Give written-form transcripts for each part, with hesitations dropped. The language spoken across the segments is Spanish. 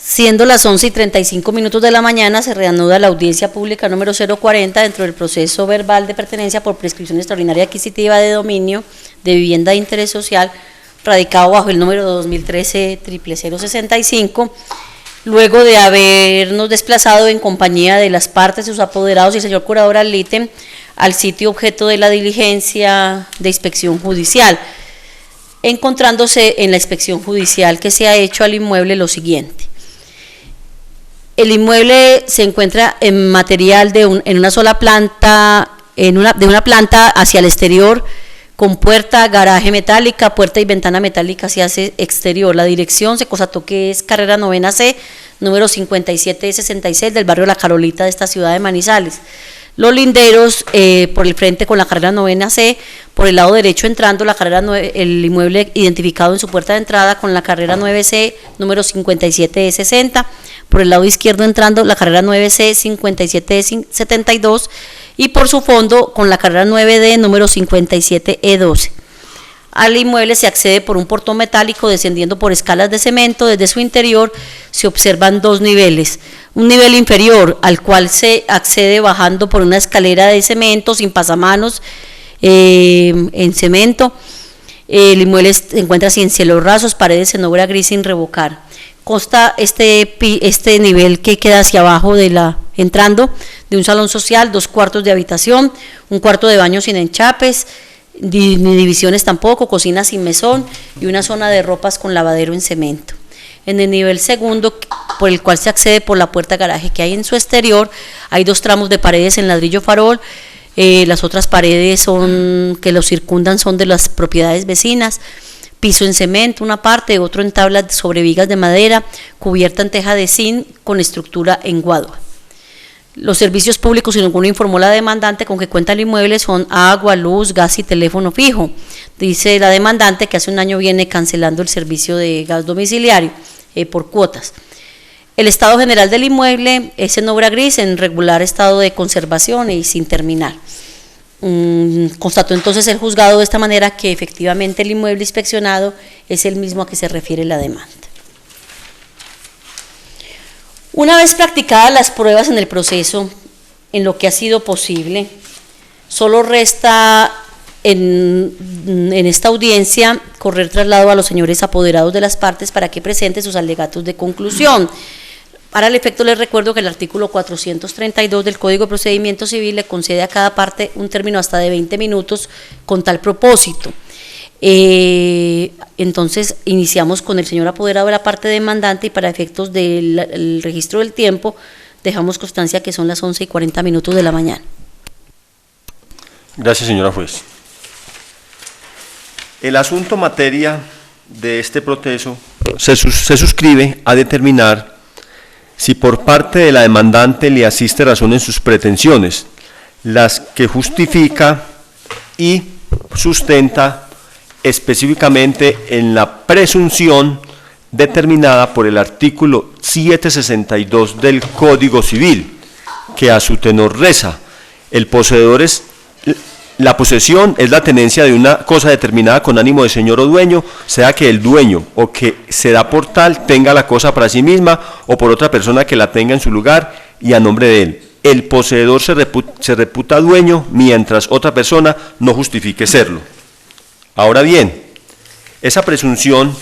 Siendo las 11:35 de la mañana, se reanuda la audiencia pública número 040 dentro del proceso verbal de pertenencia por prescripción extraordinaria adquisitiva de dominio de vivienda de interés social, radicado bajo el número 2013-00065, luego de habernos desplazado en compañía de las partes, sus apoderados y el señor curador al ítem al sitio objeto de la diligencia de inspección judicial, encontrándose en la inspección judicial que se ha hecho al inmueble lo siguiente. El inmueble se encuentra en material en una sola planta, de una planta hacia el exterior, con puerta, garaje metálica, puerta y ventana metálica hacia el exterior. La dirección se constató que es carrera 9C, número 5766 del barrio La Carolita de esta ciudad de Manizales. Los linderos por el frente con la carrera 9C, por el lado derecho entrando la carrera 9, el inmueble identificado en su puerta de entrada con la carrera 9C, número 57E60, por el lado izquierdo entrando la carrera 9C 57E72 y por su fondo con la carrera 9D número 57E12. Al inmueble se accede por un portón metálico descendiendo por escalas de cemento. Desde su interior se observan dos niveles. Un nivel inferior al cual se accede bajando por una escalera de cemento sin pasamanos en cemento. El inmueble se encuentra sin cielos rasos, paredes en obra gris sin revocar. Consta este nivel que queda hacia abajo entrando de un salón social, 2 cuartos de habitación, un cuarto de baño sin enchapes, ni divisiones tampoco, cocina sin mesón y una zona de ropas con lavadero en cemento. En el nivel segundo, por el cual se accede por la puerta garaje que hay en su exterior, hay 2 tramos de paredes en ladrillo farol. Las otras paredes que los circundan son de las propiedades vecinas. Piso en cemento una parte, otro en tablas sobre vigas de madera, cubierta en teja de zinc con estructura en guadua. Los servicios públicos, si ninguno informó la demandante con que cuenta el inmueble, son agua, luz, gas y teléfono fijo. Dice la demandante que hace un año viene cancelando el servicio de gas domiciliario por cuotas. El estado general del inmueble es en obra gris, en regular estado de conservación y sin terminar. Constató entonces el juzgado de esta manera que efectivamente el inmueble inspeccionado es el mismo a que se refiere la demanda. Una vez practicadas las pruebas en el proceso, en lo que ha sido posible, solo resta en esta audiencia correr traslado a los señores apoderados de las partes para que presenten sus alegatos de conclusión. Para el efecto les recuerdo que el artículo 432 del Código de Procedimiento Civil le concede a cada parte un término hasta de 20 minutos con tal propósito. Entonces iniciamos con el señor apoderado de la parte demandante y para efectos del registro del tiempo dejamos constancia que son las 11:40 de la mañana. Gracias, señora juez. El asunto materia de este proceso se suscribe a determinar si por parte de la demandante le asiste razón en sus pretensiones, las que justifica y sustenta específicamente en la presunción determinada por el artículo 762 del Código Civil, que a su tenor reza: la posesión es la tenencia de una cosa determinada con ánimo de señor o dueño, sea que el dueño o que se da por tal tenga la cosa para sí misma o por otra persona que la tenga en su lugar y a nombre de él. El poseedor se reputa dueño mientras otra persona no justifique serlo. Ahora bien, esa presunción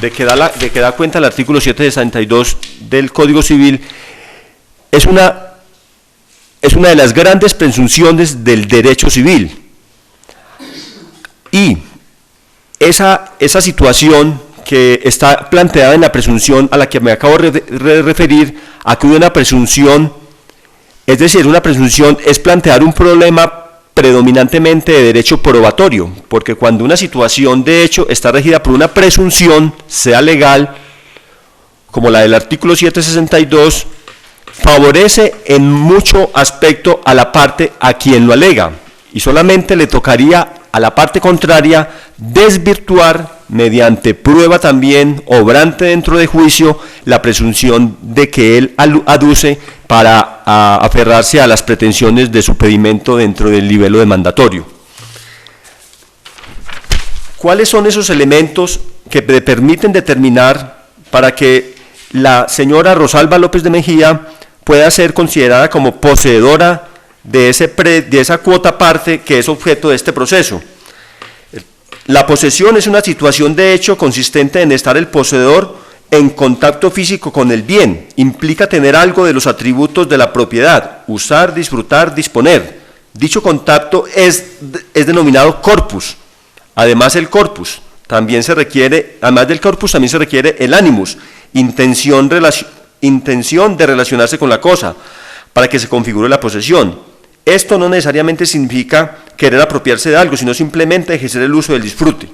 de que da cuenta el artículo 762 del Código Civil es una de las grandes presunciones del derecho civil. Y esa situación que está planteada en la presunción a la que me acabo de referir, acude a una presunción, es decir, una presunción es plantear un problema predominantemente de derecho probatorio, porque cuando una situación de hecho está regida por una presunción, sea legal, como la del artículo 762, favorece en mucho aspecto a la parte a quien lo alega, y solamente le tocaría a la parte contraria desvirtuar mediante prueba también obrante dentro de juicio la presunción de que él aduce para aferrarse a las pretensiones de su pedimento dentro del libelo demandatorio. ¿Cuáles son esos elementos que permiten determinar para que la señora Rosalba López de Mejía pueda ser considerada como poseedora de esa cuota parte que es objeto de este proceso. La posesión es una situación de hecho consistente en estar el poseedor en contacto físico con el bien. Implica tener algo de los atributos de la propiedad, usar, disfrutar, disponer. Dicho contacto es denominado corpus. Además del corpus también se requiere el animus, intención de relacionarse con la cosa, para que se configure la posesión. Esto no necesariamente significa querer apropiarse de algo, sino simplemente ejercer el uso del disfrute.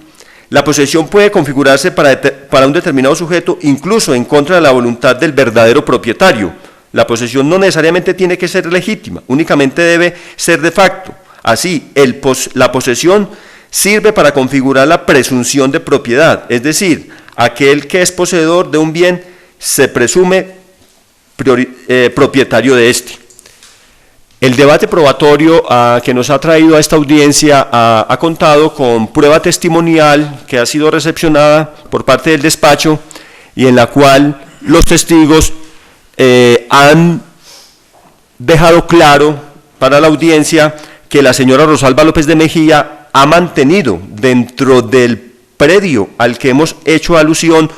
La posesión puede configurarse para un determinado sujeto, incluso en contra de la voluntad del verdadero propietario. La posesión no necesariamente tiene que ser legítima, únicamente debe ser de facto. Así, la posesión sirve para configurar la presunción de propiedad, es decir, aquel que es poseedor de un bien se presume propietario de éste. El debate probatorio que nos ha traído a esta audiencia ha contado con prueba testimonial que ha sido recepcionada por parte del despacho y en la cual los testigos han dejado claro para la audiencia que la señora Rosalba López de Mejía ha mantenido dentro del predio al que hemos hecho alusión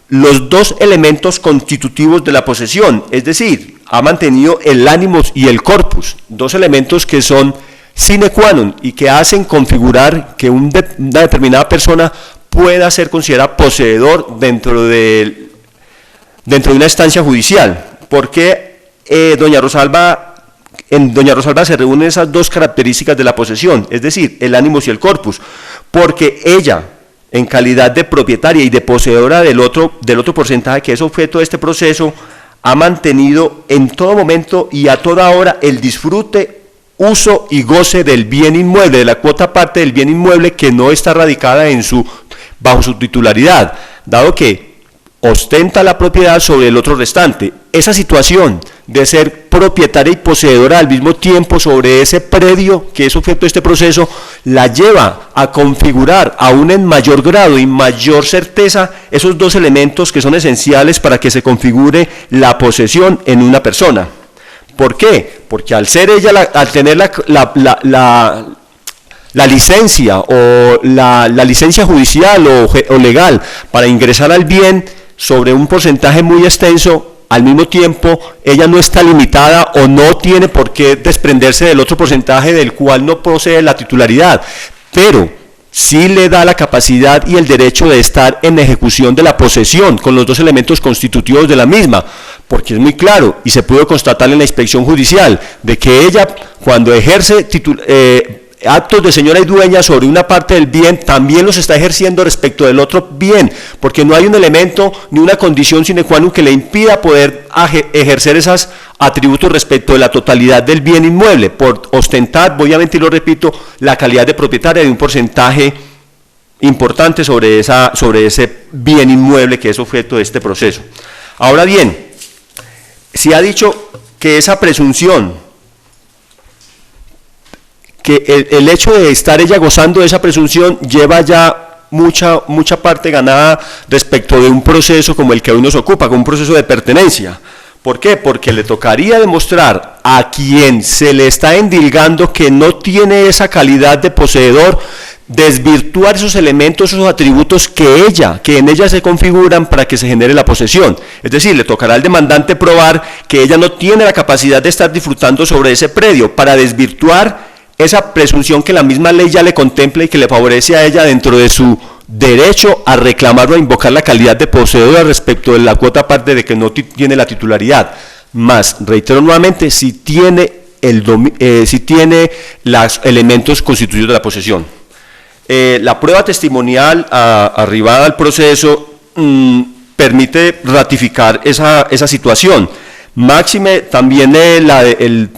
los dos elementos constitutivos de la posesión, es decir, ha mantenido el animus y el corpus, dos elementos que son sine qua non y que hacen configurar que una determinada persona pueda ser considerada poseedor dentro de una instancia judicial. Porque en Doña Rosalba se reúnen esas dos características de la posesión, es decir, el animus y el corpus, porque ella, en calidad de propietaria y de poseedora del otro porcentaje que es objeto de este proceso, ha mantenido en todo momento y a toda hora el disfrute, uso y goce del bien inmueble, de la cuota parte del bien inmueble que no está radicada bajo su titularidad, dado que ostenta la propiedad sobre el otro restante. Esa situación de ser propietaria y poseedora al mismo tiempo sobre ese predio que es objeto de este proceso, la lleva a configurar aún en mayor grado y mayor certeza esos dos elementos que son esenciales para que se configure la posesión en una persona. ¿Por qué? Porque al ser ella, al tener la licencia o la licencia judicial o legal para ingresar al bien sobre un porcentaje muy extenso, al mismo tiempo ella no está limitada o no tiene por qué desprenderse del otro porcentaje del cual no posee la titularidad, pero sí le da la capacidad y el derecho de estar en ejecución de la posesión con los dos elementos constitutivos de la misma, porque es muy claro y se pudo constatar en la inspección judicial de que ella, cuando ejerce actos de señora y dueña sobre una parte del bien, también los está ejerciendo respecto del otro bien, porque no hay un elemento ni una condición sine qua non que le impida poder ejercer esos atributos respecto de la totalidad del bien inmueble, por ostentar, obviamente, y lo repito, la calidad de propietaria de un porcentaje importante sobre ese bien inmueble que es objeto de este proceso. Ahora bien, se ha dicho que esa presunción, que el hecho de estar ella gozando de esa presunción lleva ya mucha parte ganada respecto de un proceso como el que hoy nos ocupa, como un proceso de pertenencia. ¿Por qué? Porque le tocaría demostrar a quien se le está endilgando que no tiene esa calidad de poseedor, desvirtuar esos elementos, esos atributos que en ella se configuran para que se genere la posesión. Es decir, le tocará al demandante probar que ella no tiene la capacidad de estar disfrutando sobre ese predio para desvirtuar esa presunción que la misma ley ya le contempla y que le favorece a ella dentro de su derecho a reclamar o a invocar la calidad de poseedora respecto de la cuota parte de que no tiene la titularidad. Más, reitero nuevamente, si tiene los elementos constitutivos de la posesión. La prueba testimonial arribada al proceso permite ratificar esa situación. Máxime también el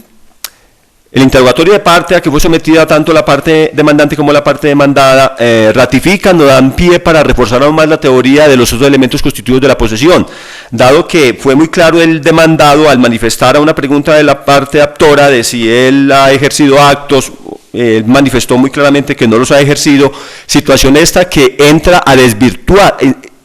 interrogatorio de parte a que fue sometida tanto la parte demandante como la parte demandada ratifican o dan pie para reforzar aún más la teoría de los otros elementos constitutivos de la posesión, dado que fue muy claro el demandado al manifestar a una pregunta de la parte aptora de si él ha ejercido actos, él manifestó muy claramente que no los ha ejercido, situación esta que entra a desvirtuar,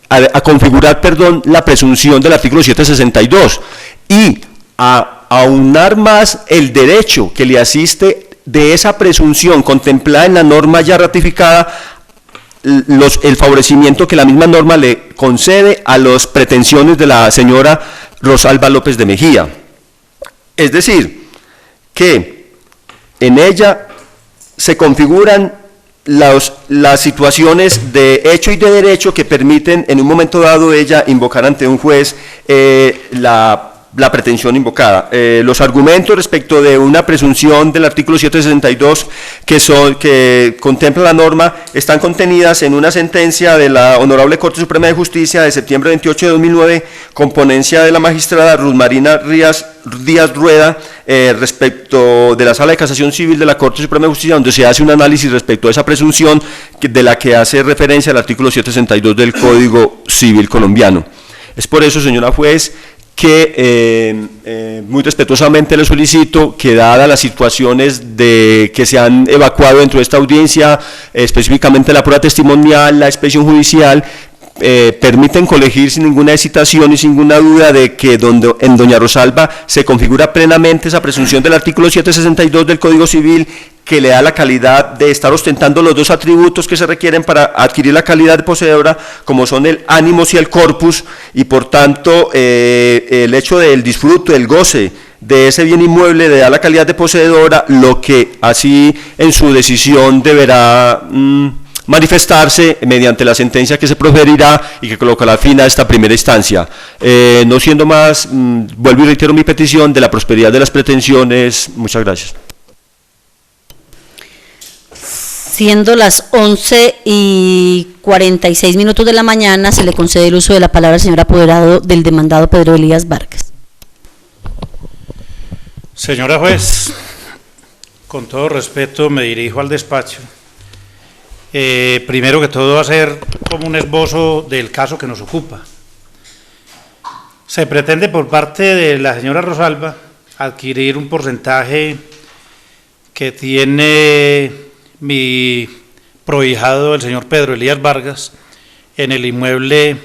a configurar, perdón, la presunción del artículo 762 y a aunar más el derecho que le asiste de esa presunción contemplada en la norma ya ratificada, el favorecimiento que la misma norma le concede a las pretensiones de la señora Rosalba López de Mejía. Es decir, que en ella se configuran las situaciones de hecho y de derecho que permiten en un momento dado ella invocar ante un juez la pretensión invocada. Los argumentos respecto de una presunción del artículo 762 que contempla la norma están contenidas en una sentencia de la Honorable Corte Suprema de Justicia de septiembre 28 de 2009, con ponencia de la magistrada Ruth Marina Díaz Rueda, respecto de la Sala de Casación Civil de la Corte Suprema de Justicia, donde se hace un análisis respecto a esa presunción de la que hace referencia el artículo 762 del Código Civil colombiano. Es por eso, señora juez, que muy respetuosamente le solicito que, dadas las situaciones que se han evacuado dentro de esta audiencia, específicamente la prueba testimonial, la expresión judicial, permiten colegir sin ninguna hesitación y sin ninguna duda de que en doña Rosalba se configura plenamente esa presunción del artículo 762 del Código Civil, que le da la calidad de estar ostentando los dos atributos que se requieren para adquirir la calidad de poseedora, como son el ánimos y el corpus, y por tanto el hecho del disfrute, el goce de ese bien inmueble le da la calidad de poseedora, lo que así en su decisión deberá manifestarse mediante la sentencia que se proferirá y que colocará fin a esta primera instancia. No siendo más, vuelvo y reitero mi petición de la prosperidad de las pretensiones. Muchas gracias. Siendo las 11:46 de la mañana, se le concede el uso de la palabra al señor apoderado del demandado Pedro Elías Vargas. Señora juez, con todo respeto me dirijo al despacho. Primero que todo, hacer como un esbozo del caso que nos ocupa. Se pretende por parte de la señora Rosalba adquirir un porcentaje que tiene mi prohijado, el señor Pedro Elías Vargas, en el inmueble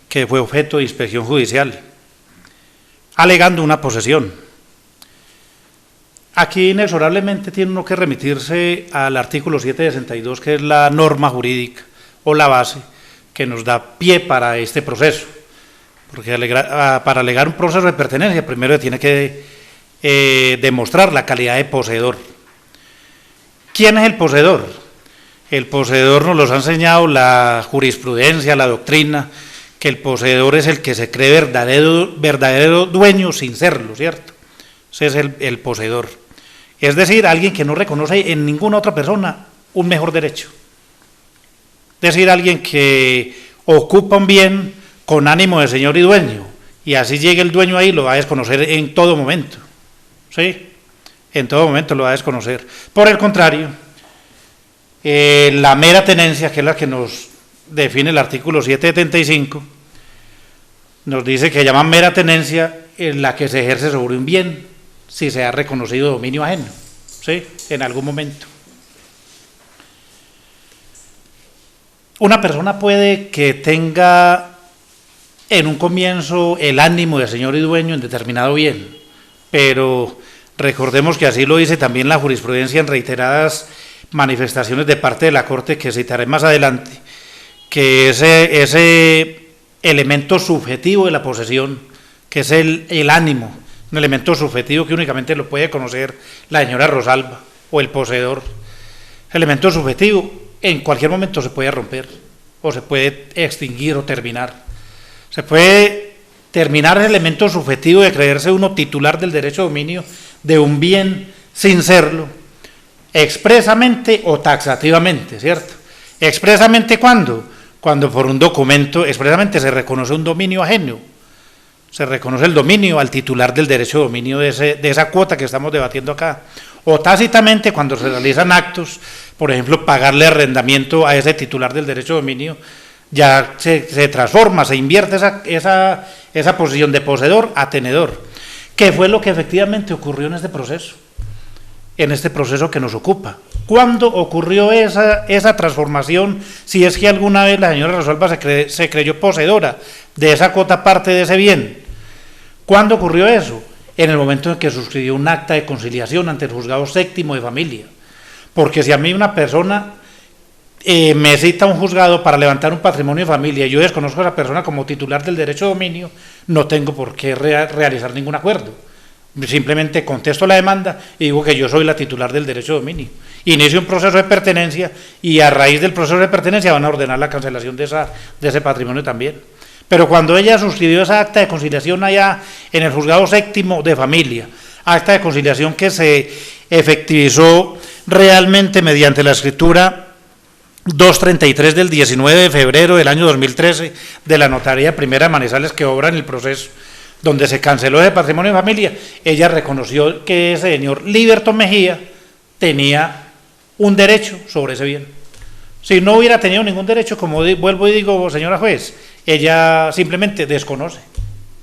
que fue objeto de inspección judicial, alegando una posesión. Aquí inexorablemente tiene uno que remitirse al artículo 762, que es la norma jurídica o la base que nos da pie para este proceso, porque para alegar un proceso de pertenencia primero tiene que demostrar la calidad de poseedor. ¿Quién es el poseedor? El poseedor nos los ha enseñado la jurisprudencia, la doctrina, que el poseedor es el que se cree verdadero dueño sin serlo, ¿cierto? Ese es el poseedor. Es decir, alguien que no reconoce en ninguna otra persona un mejor derecho. Es decir, alguien que ocupa un bien con ánimo de señor y dueño, y así llegue el dueño ahí, lo va a desconocer en todo momento, ¿sí? En todo momento lo va a desconocer. Por el contrario, la mera tenencia, que es la que nos define el artículo 775, nos dice que llaman mera tenencia en la que se ejerce sobre un bien, si se ha reconocido dominio ajeno, ¿sí? En algún momento. Una persona puede que tenga en un comienzo el ánimo de señor y dueño en determinado bien, pero recordemos que así lo dice también la jurisprudencia en reiteradas manifestaciones de parte de la Corte, que citaré más adelante, que ese elemento subjetivo de la posesión, que es el ánimo, un elemento subjetivo que únicamente lo puede conocer la señora Rosalba o el poseedor. El elemento subjetivo en cualquier momento se puede romper o se puede extinguir o terminar. Se puede terminar el elemento subjetivo de creerse uno titular del derecho de dominio de un bien sin serlo, expresamente o taxativamente, ¿cierto? Expresamente, ¿cuándo? Cuando por un documento expresamente se reconoce un dominio ajeno, se reconoce el dominio al titular del derecho de dominio de esa cuota que estamos debatiendo acá, o tácitamente cuando se realizan actos, por ejemplo, pagarle arrendamiento a ese titular del derecho de dominio, ya se transforma, se invierte esa posición de poseedor a tenedor, que fue lo que efectivamente ocurrió en este proceso. en este proceso que nos ocupa. ¿Cuándo ocurrió esa transformación? Si es que alguna vez la señora Rosalba se creyó poseedora de esa cuota parte de ese bien. ¿Cuándo ocurrió eso? En el momento en que suscribió un acta de conciliación ante el juzgado séptimo de familia. Porque si a mí una persona me cita un juzgado para levantar un patrimonio de familia y yo desconozco a esa persona como titular del derecho de dominio, no tengo por qué realizar ningún acuerdo. Simplemente contesto la demanda y digo que yo soy la titular del derecho de dominio. Inicio un proceso de pertenencia y a raíz del proceso de pertenencia van a ordenar la cancelación de ese patrimonio también. Pero cuando ella suscribió esa acta de conciliación allá en el juzgado séptimo de familia, acta de conciliación que se efectivizó realmente mediante la escritura 233 del 19 de febrero del año 2013 de la Notaría Primera de Manizales, que obra en el proceso, donde se canceló ese patrimonio de familia, ella reconoció que ese señor Liberto Mejía tenía un derecho sobre ese bien. Si no hubiera tenido ningún derecho, como vuelvo y digo, señora juez, ella simplemente desconoce.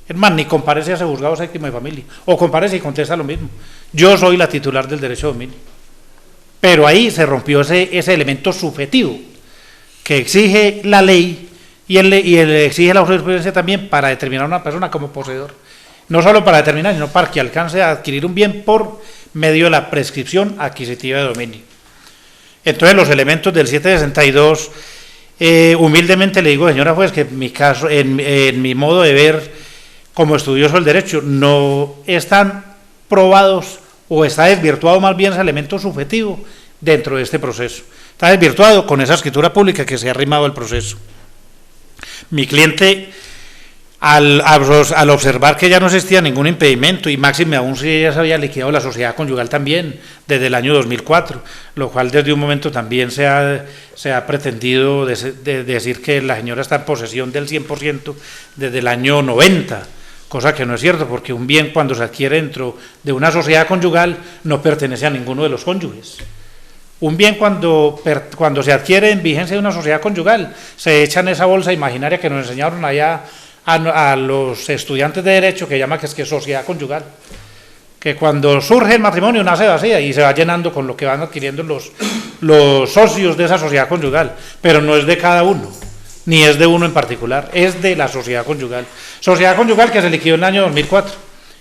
Es más, ni comparece a ese juzgado séptimo de familia, o comparece y contesta lo mismo. Yo soy la titular del derecho de dominio. Pero ahí se rompió ese elemento subjetivo que exige la ley y exige la jurisprudencia también para determinar a una persona como poseedor. No solo para determinar, sino para que alcance a adquirir un bien por medio de la prescripción adquisitiva de dominio. Entonces, los elementos del 762, humildemente le digo, señora juez, que en mi caso, en mi modo de ver como estudioso del derecho, no están probados o está desvirtuado más bien ese elemento subjetivo dentro de este proceso. Está desvirtuado con esa escritura pública que se ha arrimado al proceso. Mi cliente, al observar que ya no existía ningún impedimento, y máxime aún si ella se había liquidado la sociedad conyugal también desde el año 2004, lo cual desde un momento también se ha pretendido decir que la señora está en posesión del 100% desde el año 90, cosa que no es cierto, porque un bien cuando se adquiere dentro de una sociedad conyugal no pertenece a ninguno de los cónyuges. Un bien cuando se adquiere en vigencia de una sociedad conyugal, se echa en esa bolsa imaginaria que nos enseñaron allá a los estudiantes de Derecho, que llama que es sociedad conyugal, que cuando surge el matrimonio nace vacía y se va llenando con lo que van adquiriendo los socios de esa sociedad conyugal, pero no es de cada uno, ni es de uno en particular, es de la sociedad conyugal. Sociedad conyugal que se liquidó en el año 2004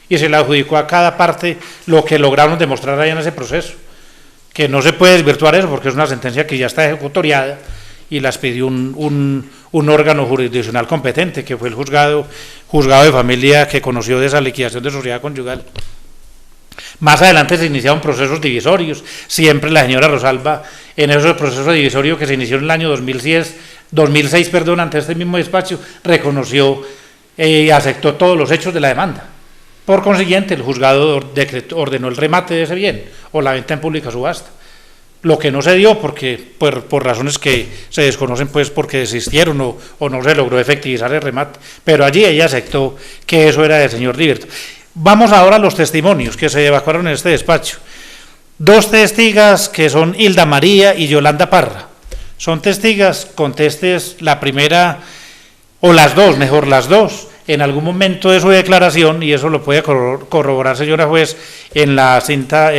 y se le adjudicó a cada parte lo que lograron demostrar ahí en ese proceso, que no se puede desvirtuar eso porque es una sentencia que ya está ejecutoriada y las pidió un órgano jurisdiccional competente, que fue el juzgado de familia que conoció de esa liquidación de sociedad conyugal. Más adelante se iniciaron procesos divisorios, siempre la señora Rosalba, en esos procesos divisorios que se inició en el año 2006, ante este mismo despacho, reconoció y aceptó todos los hechos de la demanda. Por consiguiente, el juzgado ordenó el remate de ese bien, o la venta en pública subasta. Lo que no se dio porque por razones que se desconocen, pues porque desistieron o no se logró efectivizar el remate, pero allí ella aceptó que eso era del señor Liberto. Vamos ahora a los testimonios que se evacuaron en este despacho. Dos testigas que son Hilda María y Yolanda Parra. Son testigas contestes la primera, o las dos, mejor las dos, en algún momento de su declaración, y eso lo puede corroborar, señora juez, en la cinta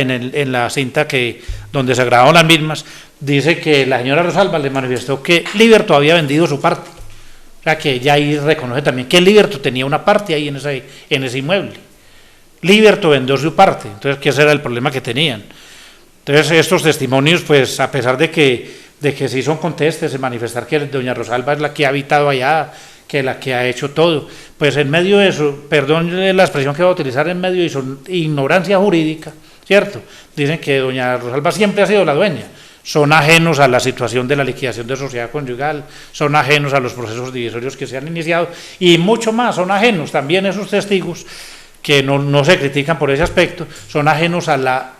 donde se grabaron las mismas, dice que la señora Rosalba le manifestó que Liberto había vendido su parte. O sea, que ella ahí reconoce también que Liberto tenía una parte ahí en ese inmueble. Liberto vendió su parte, entonces, ¿qué era el problema que tenían? Entonces, estos testimonios, pues, a pesar de que sí son contestes, de manifestar que doña Rosalba es la que ha habitado allá, que la que ha hecho todo, pues en medio de eso, perdón la expresión que voy a utilizar, en medio de eso, ignorancia jurídica, ¿cierto? Dicen que doña Rosalba siempre ha sido la dueña, son ajenos a la situación de la liquidación de sociedad conyugal, son ajenos a los procesos divisorios que se han iniciado, y mucho más, son ajenos también esos testigos, que no se critican por ese aspecto, son ajenos a la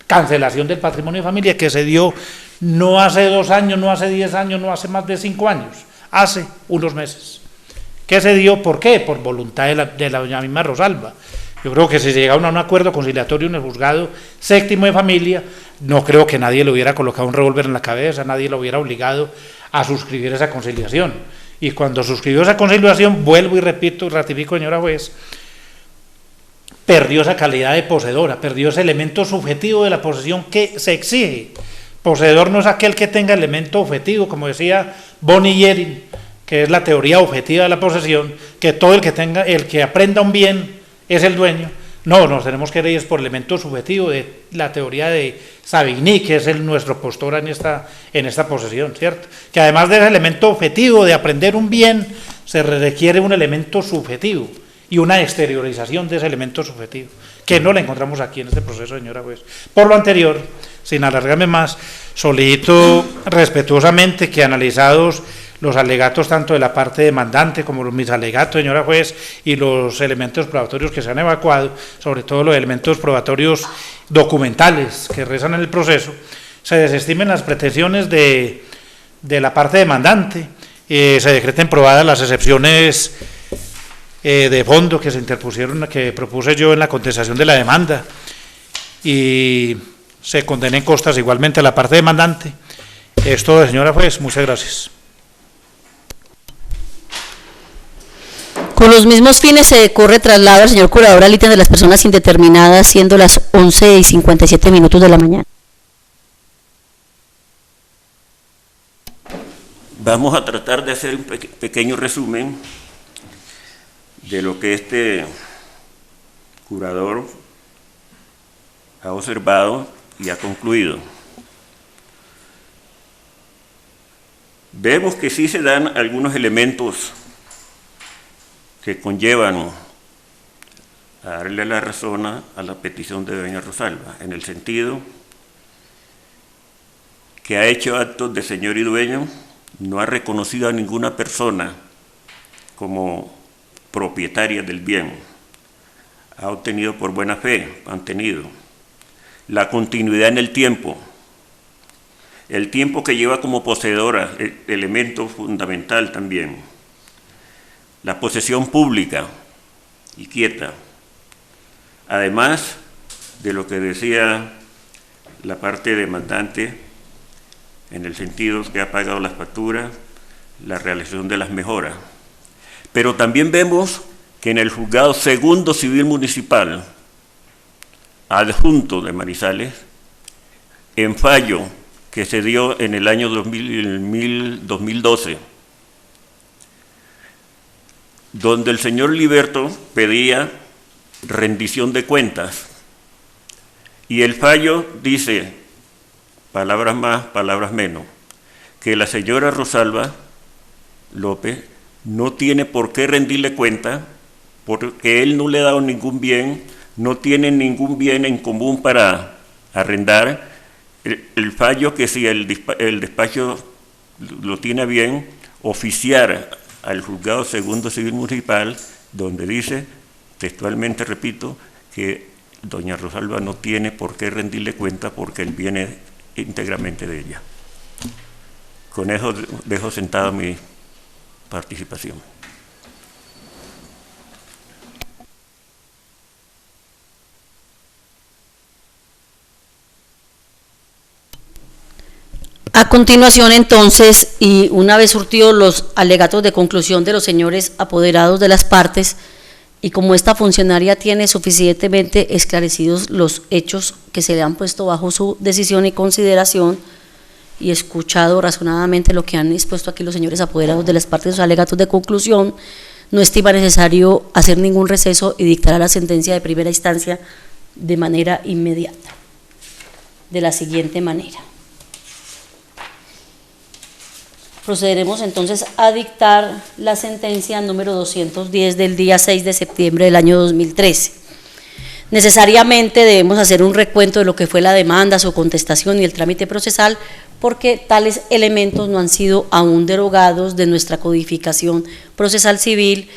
cancelación del patrimonio de familia que se dio no hace 2 años, no hace 10 años, no hace más de 5 años, hace unos meses. ¿Qué se dio? ¿Por qué? Por voluntad de la doña misma Rosalba. Yo creo que si se llegaba a un acuerdo conciliatorio en el juzgado séptimo de familia, no creo que nadie le hubiera colocado un revólver en la cabeza, nadie lo hubiera obligado a suscribir esa conciliación. Y cuando suscribió esa conciliación, vuelvo y repito y ratifico, señora juez, perdió esa calidad de poseedora, perdió ese elemento subjetivo de la posesión que se exige. Poseedor no es aquel que tenga elemento objetivo, como decía Bonnie Yering, que es la teoría objetiva de la posesión, que todo el que aprenda un bien es el dueño. No, nos tenemos que ir por elemento subjetivo de la teoría de Savigny, que es nuestro postor en esta posesión, ¿cierto? Que además del elemento objetivo de aprender un bien, se requiere un elemento subjetivo y una exteriorización de ese elemento subjetivo, que no la encontramos aquí en este proceso, señora juez. Por lo anterior, sin alargarme más, solicito respetuosamente que analizados los alegatos tanto de la parte demandante como mis alegatos, señora juez, y los elementos probatorios que se han evacuado, sobre todo los elementos probatorios documentales que rezan en el proceso, se desestimen las pretensiones de la parte demandante, se decreten probadas las excepciones de fondo que se interpusieron, que propuse yo en la contestación de la demanda, y se condenen costas igualmente a la parte demandante. Es todo, señora juez, muchas gracias. Con los mismos fines se corre traslado al señor curador al ítem de las personas indeterminadas, siendo las 11:57 de la mañana. Vamos a tratar de hacer un pequeño resumen de lo que este curador ha observado y ha concluido. Vemos que sí se dan algunos elementos que conllevan a darle la razón a la petición de doña Rosalba, en el sentido que ha hecho actos de señor y dueño, no ha reconocido a ninguna persona como propietaria del bien, ha obtenido por buena fe, han tenido la continuidad en el tiempo que lleva como poseedora, elemento fundamental también, la posesión pública y quieta, además de lo que decía la parte demandante, en el sentido que ha pagado las facturas, la realización de las mejoras. Pero también vemos que en el juzgado segundo civil municipal, adjunto de Manizales, en fallo que se dio en el año 2012, donde el señor Liberto pedía rendición de cuentas, y el fallo dice, palabras más, palabras menos, que la señora Rosalba López no tiene por qué rendirle cuenta, porque él no le ha dado ningún bien, no tiene ningún bien en común para arrendar. El fallo que si el despacho lo tiene bien, oficiar al juzgado segundo civil municipal, donde dice, textualmente repito, que doña Rosalba no tiene por qué rendirle cuenta porque él viene íntegramente de ella. Con eso dejo sentada mi participación. A continuación, entonces, y una vez surtidos los alegatos de conclusión de los señores apoderados de las partes, y como esta funcionaria tiene suficientemente esclarecidos los hechos que se le han puesto bajo su decisión y consideración, y escuchado razonadamente lo que han expuesto aquí los señores apoderados de las partes de sus alegatos de conclusión, no estima necesario hacer ningún receso y dictará la sentencia de primera instancia de manera inmediata, de la siguiente manera. Procederemos entonces a dictar la sentencia número 210 del día 6 de septiembre del año 2013. Necesariamente debemos hacer un recuento de lo que fue la demanda, su contestación y el trámite procesal, porque tales elementos no han sido aún derogados de nuestra codificación procesal civil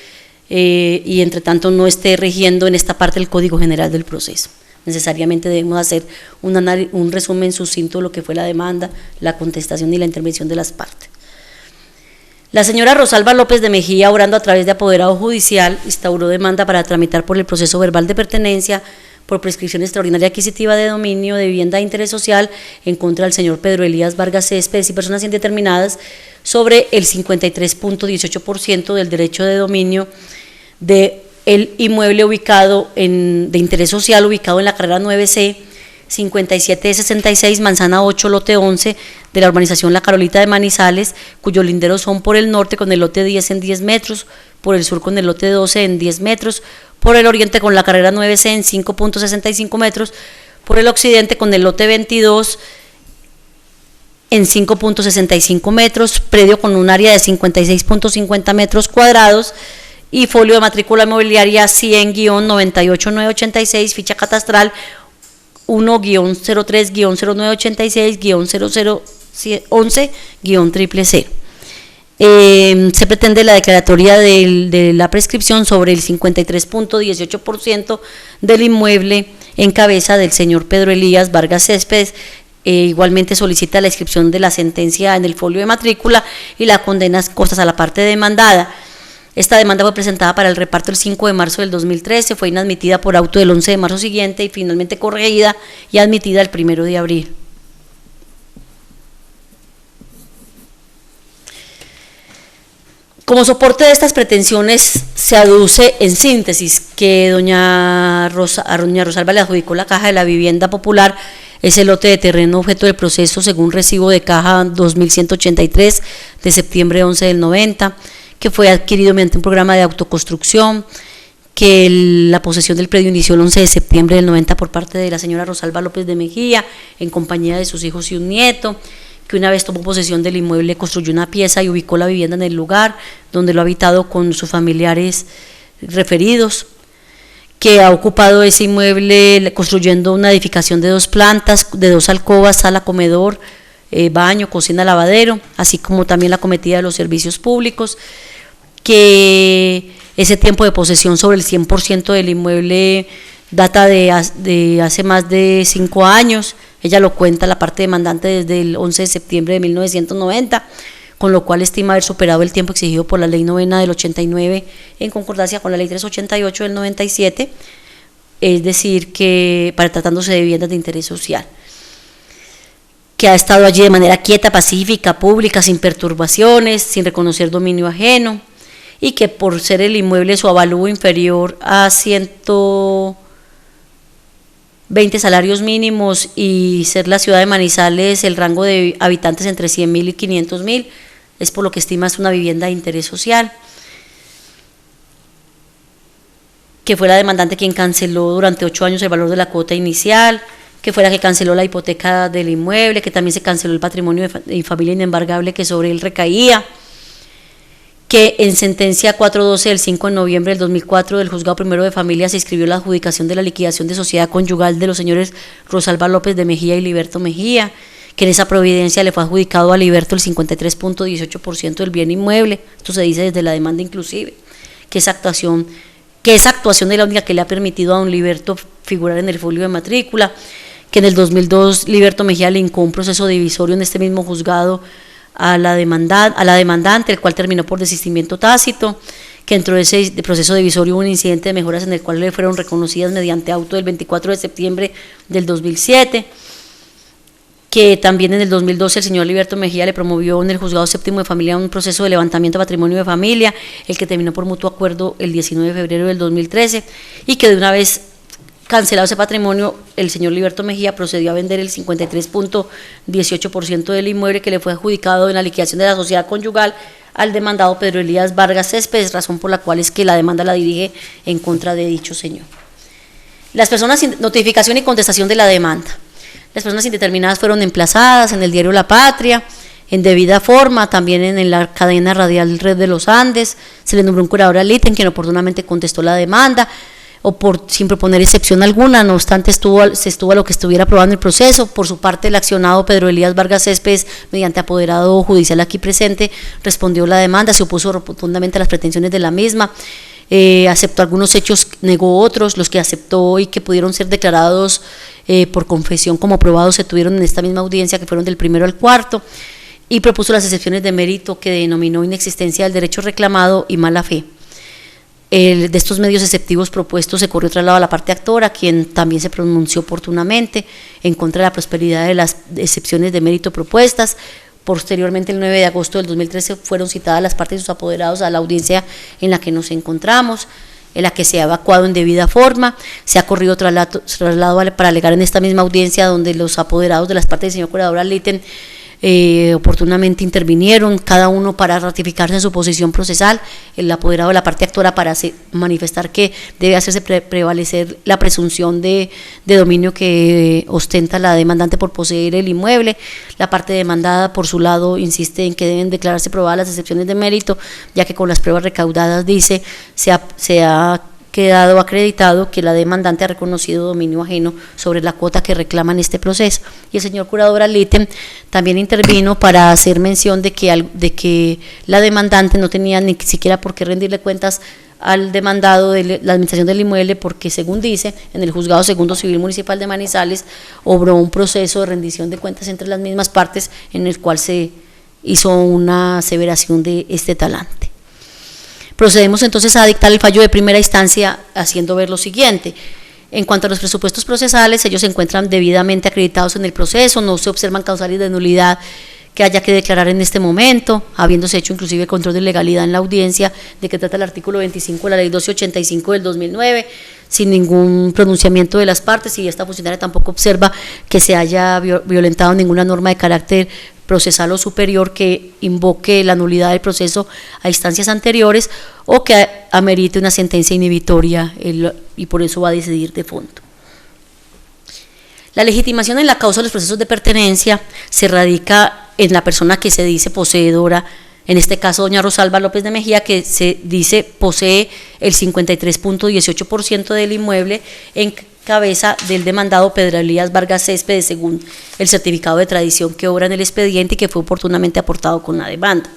y entre tanto no esté rigiendo en esta parte el Código General del Proceso. Necesariamente debemos hacer un resumen sucinto de lo que fue la demanda, la contestación y la intervención de las partes. La señora Rosalba López de Mejía, obrando a través de apoderado judicial, instauró demanda para tramitar por el proceso verbal de pertenencia por prescripción extraordinaria adquisitiva de dominio de vivienda de interés social en contra del señor Pedro Elías Vargas Céspedes y personas indeterminadas sobre el 53.18% del derecho de dominio de el inmueble de interés social ubicado en la carrera 9C 5766, manzana 8, lote 11 de la urbanización La Carolita de Manizales, cuyos linderos son por el norte con el lote 10 en 10 metros, por el sur con el lote 12 en 10 metros, por el oriente con la carrera 9C en 5.65 metros, por el occidente con el lote 22 en 5.65 metros, predio con un área de 56.50 metros cuadrados y folio de matrícula inmobiliaria 100-98986, ficha catastral 1-03-0986-0011-000. Se pretende la declaratoria de la prescripción sobre el 53.18% del inmueble en cabeza del señor Pedro Elías Vargas Céspedes. Igualmente solicita la inscripción de la sentencia en el folio de matrícula y la condena costas a la parte demandada. Esta demanda fue presentada para el reparto el 5 de marzo del 2013, fue inadmitida por auto del 11 de marzo siguiente y finalmente corregida y admitida el 1 de abril. Como soporte de estas pretensiones se aduce en síntesis que a doña Rosalba le adjudicó la caja de la vivienda popular ese lote de terreno objeto del proceso según recibo de caja 2183 de septiembre 11 del 90, que fue adquirido mediante un programa de autoconstrucción, que la posesión del predio inició el 11 de septiembre del 90 por parte de la señora Rosalba López de Mejía, en compañía de sus hijos y un nieto, que una vez tomó posesión del inmueble construyó una pieza y ubicó la vivienda en el lugar donde lo ha habitado con sus familiares referidos, que ha ocupado ese inmueble construyendo una edificación de 2 plantas, de 2 alcobas, sala, comedor, baño, cocina, lavadero, así como también la cometida de los servicios públicos, que ese tiempo de posesión sobre el 100% del inmueble data de hace más de 5 años, ella lo cuenta la parte demandante desde el 11 de septiembre de 1990, con lo cual estima haber superado el tiempo exigido por la Ley 9 del 89 en concordancia con la Ley 388 del 97, es decir, que para tratándose de viviendas de interés social, que ha estado allí de manera quieta, pacífica, pública, sin perturbaciones, sin reconocer dominio ajeno, y que por ser el inmueble su avalúo inferior a 120 salarios mínimos y ser la ciudad de Manizales el rango de habitantes entre 100.000 y 500.000, es por lo que estima es una vivienda de interés social, que fue la demandante quien canceló durante 8 años el valor de la cuota inicial, que fue la que canceló la hipoteca del inmueble, que también se canceló el patrimonio de familia inembargable que sobre él recaía, que en sentencia 412 del 5 de noviembre del 2004 del Juzgado Primero de Familia se inscribió la adjudicación de la liquidación de sociedad conyugal de los señores Rosalba López de Mejía y Liberto Mejía, que en esa providencia le fue adjudicado a Liberto el 53.18% del bien inmueble, esto se dice desde la demanda inclusive, que esa actuación es la única que le ha permitido a don Liberto figurar en el folio de matrícula, que en el 2002 Liberto Mejía le hincó un proceso divisorio en este mismo juzgado a la demandante, el cual terminó por desistimiento tácito, que dentro de ese proceso divisorio hubo un incidente de mejoras en el cual le fueron reconocidas mediante auto del 24 de septiembre del 2007, que también en el 2012 el señor Liberto Mejía le promovió en el Juzgado Séptimo de Familia un proceso de levantamiento de patrimonio de familia, el que terminó por mutuo acuerdo el 19 de febrero del 2013, y que de una vez cancelado ese patrimonio, el señor Liberto Mejía procedió a vender el 53.18% del inmueble que le fue adjudicado en la liquidación de la sociedad conyugal al demandado Pedro Elías Vargas Céspedes, razón por la cual es que la demanda la dirige en contra de dicho señor. Las personas sin notificación y contestación de la demanda. Las personas indeterminadas fueron emplazadas en el diario La Patria, en debida forma, también en la cadena radial Red de los Andes. Se le nombró un curador al ítem quien oportunamente contestó la demanda, sin proponer excepción alguna, no obstante se estuvo a lo que estuviera aprobado en el proceso. Por su parte, el accionado Pedro Elías Vargas Céspedes, mediante apoderado judicial aquí presente, respondió la demanda, se opuso rotundamente a las pretensiones de la misma, aceptó algunos hechos, negó otros, los que aceptó y que pudieron ser declarados por confesión como probados se tuvieron en esta misma audiencia, que fueron del 1 al 4, y propuso las excepciones de mérito que denominó inexistencia del derecho reclamado y mala fe. De estos medios exceptivos propuestos se corrió traslado a la parte actora, quien también se pronunció oportunamente en contra de la prosperidad de las excepciones de mérito propuestas. Posteriormente, el 9 de agosto del 2013, fueron citadas las partes y sus apoderados a la audiencia en la que nos encontramos, en la que se ha evacuado en debida forma, se ha corrido traslado para alegar en esta misma audiencia donde los apoderados de las partes del señor curador Aliten oportunamente intervinieron, cada uno para ratificarse en su posición procesal, el apoderado de la parte actora para manifestar que debe hacerse prevalecer la presunción de dominio que ostenta la demandante por poseer el inmueble. La parte demandada, por su lado, insiste en que deben declararse probadas las excepciones de mérito, ya que con las pruebas recaudadas, dice, se ha quedado acreditado que la demandante ha reconocido dominio ajeno sobre la cuota que reclama en este proceso. Y el señor curador Aliten también intervino para hacer mención de que la demandante no tenía ni siquiera por qué rendirle cuentas al demandado de la administración del inmueble, porque según dice, en el Juzgado Segundo Civil Municipal de Manizales obró un proceso de rendición de cuentas entre las mismas partes en el cual se hizo una aseveración de este talante. Procedemos entonces a dictar el fallo de primera instancia haciendo ver lo siguiente. En cuanto a los presupuestos procesales, ellos se encuentran debidamente acreditados en el proceso, no se observan causales de nulidad que haya que declarar en este momento, habiéndose hecho inclusive control de legalidad en la audiencia de que trata el artículo 25 de la ley 1285 del 2009, sin ningún pronunciamiento de las partes, y esta funcionaria tampoco observa que se haya violentado ninguna norma de carácter procesal o superior que invoque la nulidad del proceso a instancias anteriores o que amerite una sentencia inhibitoria, y por eso va a decidir de fondo. La legitimación en la causa de los procesos de pertenencia se radica en la persona que se dice poseedora, en este caso doña Rosalba López de Mejía, que se dice posee el 53.18% del inmueble en cabeza del demandado Pedro Elías Vargas Céspedes, según el certificado de tradición que obra en el expediente y que fue oportunamente aportado con la demanda.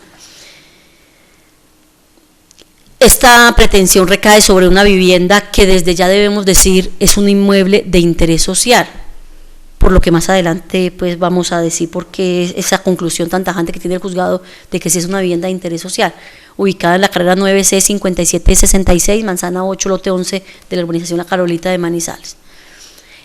Esta pretensión recae sobre una vivienda que desde ya debemos decir es un inmueble de interés social, por lo que más adelante pues vamos a decir por qué esa conclusión tan tajante que tiene el juzgado de que sí es una vivienda de interés social, ubicada en la carrera 9C 5766, manzana 8, lote 11 de la urbanización La Carolita de Manizales.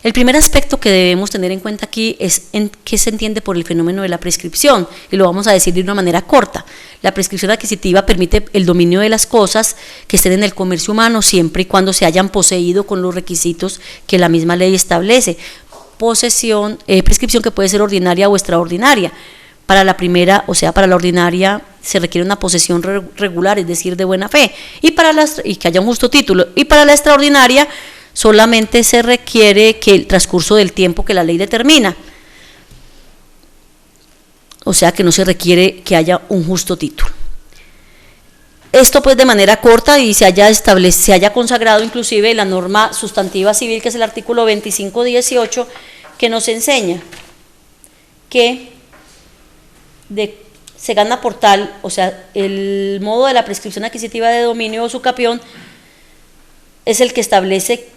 El primer aspecto que debemos tener en cuenta aquí es en qué se entiende por el fenómeno de la prescripción, y lo vamos a decir de una manera corta. La prescripción adquisitiva permite el dominio de las cosas que estén en el comercio humano siempre y cuando se hayan poseído con los requisitos que la misma ley establece. Prescripción que puede ser ordinaria o extraordinaria. Para la primera, o sea, para la ordinaria, se requiere una posesión regular, es decir, de buena fe, y que haya un justo título. Y para la extraordinaria, solamente se requiere que el transcurso del tiempo que la ley determina. O sea, que no se requiere que haya un justo título. Esto pues de manera corta, y se haya consagrado inclusive la norma sustantiva civil, que es el artículo 2518, que nos enseña que se gana por tal, o sea, el modo de la prescripción adquisitiva de dominio o sucapión es el que establece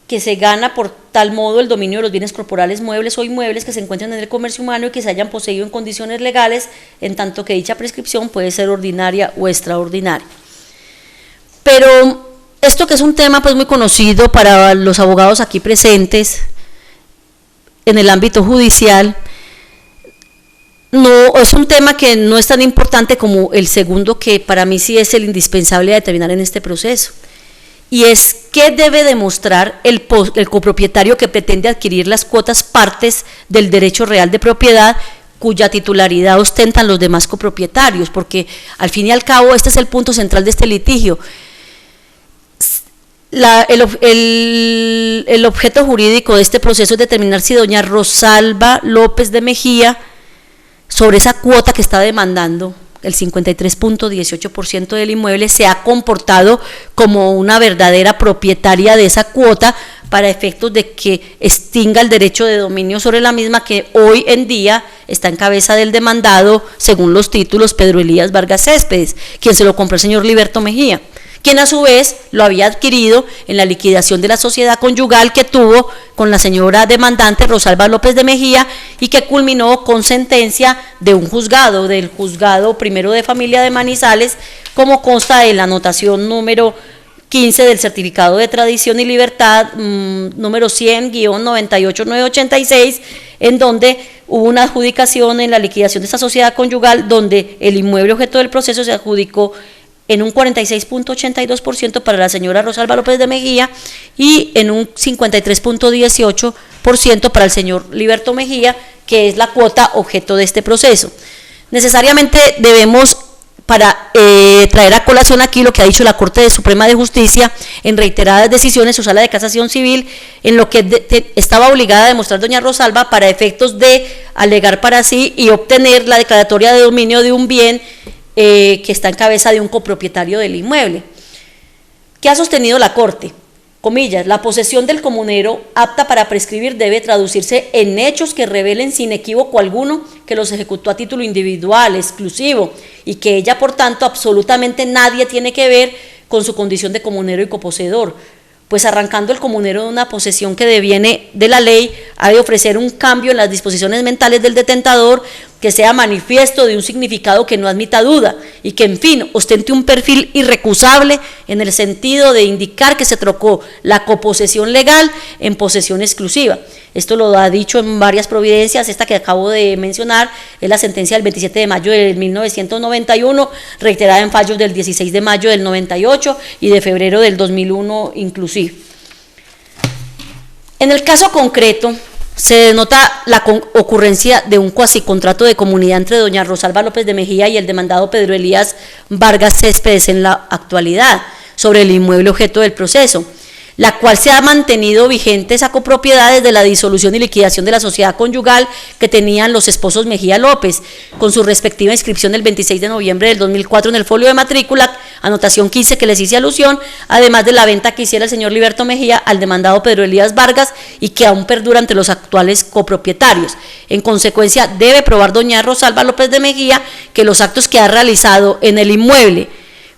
que se gana por tal modo el dominio de los bienes corporales muebles o inmuebles que se encuentran en el comercio humano y que se hayan poseído en condiciones legales, en tanto que dicha prescripción puede ser ordinaria o extraordinaria. Pero esto, que es un tema pues muy conocido para los abogados aquí presentes en el ámbito judicial, no es un tema que no es tan importante como el segundo, que para mí sí es el indispensable a determinar en este proceso, y es qué debe demostrar el copropietario que pretende adquirir las cuotas partes del derecho real de propiedad cuya titularidad ostentan los demás copropietarios, porque al fin y al cabo este es el punto central de este litigio. El objeto jurídico de este proceso es determinar si doña Rosalba López de Mejía, sobre esa cuota que está demandando, el 53.18% del inmueble, se ha comportado como una verdadera propietaria de esa cuota para efectos de que extinga el derecho de dominio sobre la misma, que hoy en día está en cabeza del demandado, según los títulos, Pedro Elías Vargas Céspedes, quien se lo compró el señor Liberto Mejía, quien a su vez lo había adquirido en la liquidación de la sociedad conyugal que tuvo con la señora demandante Rosalba López de Mejía, y que culminó con sentencia de un juzgado, del Juzgado Primero de Familia de Manizales, como consta de la anotación número 15 del certificado de tradición y libertad número 100-98986, en donde hubo una adjudicación en la liquidación de esta sociedad conyugal, donde el inmueble objeto del proceso se adjudicó en un 46.82% para la señora Rosalba López de Mejía y en un 53.18% para el señor Liberto Mejía, que es la cuota objeto de este proceso. Necesariamente debemos, para traer a colación aquí lo que ha dicho la Corte Suprema de Justicia en reiteradas decisiones, su sala de casación civil, en lo que estaba obligada a demostrar doña Rosalba para efectos de alegar para sí y obtener la declaratoria de dominio de un bien que está en cabeza de un copropietario del inmueble. ¿Qué ha sostenido la Corte? Comillas, la posesión del comunero apta para prescribir debe traducirse en hechos que revelen sin equívoco alguno que los ejecutó a título individual, exclusivo, y que ella, por tanto, absolutamente nadie tiene que ver con su condición de comunero y coposeedor, pues arrancando el comunero de una posesión que deviene de la ley, ha de ofrecer un cambio en las disposiciones mentales del detentador que sea manifiesto de un significado que no admita duda y que, en fin, ostente un perfil irrecusable en el sentido de indicar que se trocó la coposesión legal en posesión exclusiva. Esto lo ha dicho en varias providencias. Esta que acabo de mencionar es la sentencia del 27 de mayo de 1991, reiterada en fallos del 16 de mayo del 98 y de febrero del 2001 inclusive. En el caso concreto, se denota la ocurrencia de un cuasicontrato de comunidad entre doña Rosalba López de Mejía y el demandado Pedro Elías Vargas Céspedes en la actualidad sobre el inmueble objeto del proceso, la cual se ha mantenido vigente esa copropiedad desde la disolución y liquidación de la sociedad conyugal que tenían los esposos Mejía López, con su respectiva inscripción del 26 de noviembre del 2004 en el folio de matrícula, anotación 15 que les hice alusión, además de la venta que hiciera el señor Liberto Mejía al demandado Pedro Elías Vargas y que aún perdura entre los actuales copropietarios. En consecuencia, debe probar doña Rosalba López de Mejía que los actos que ha realizado en el inmueble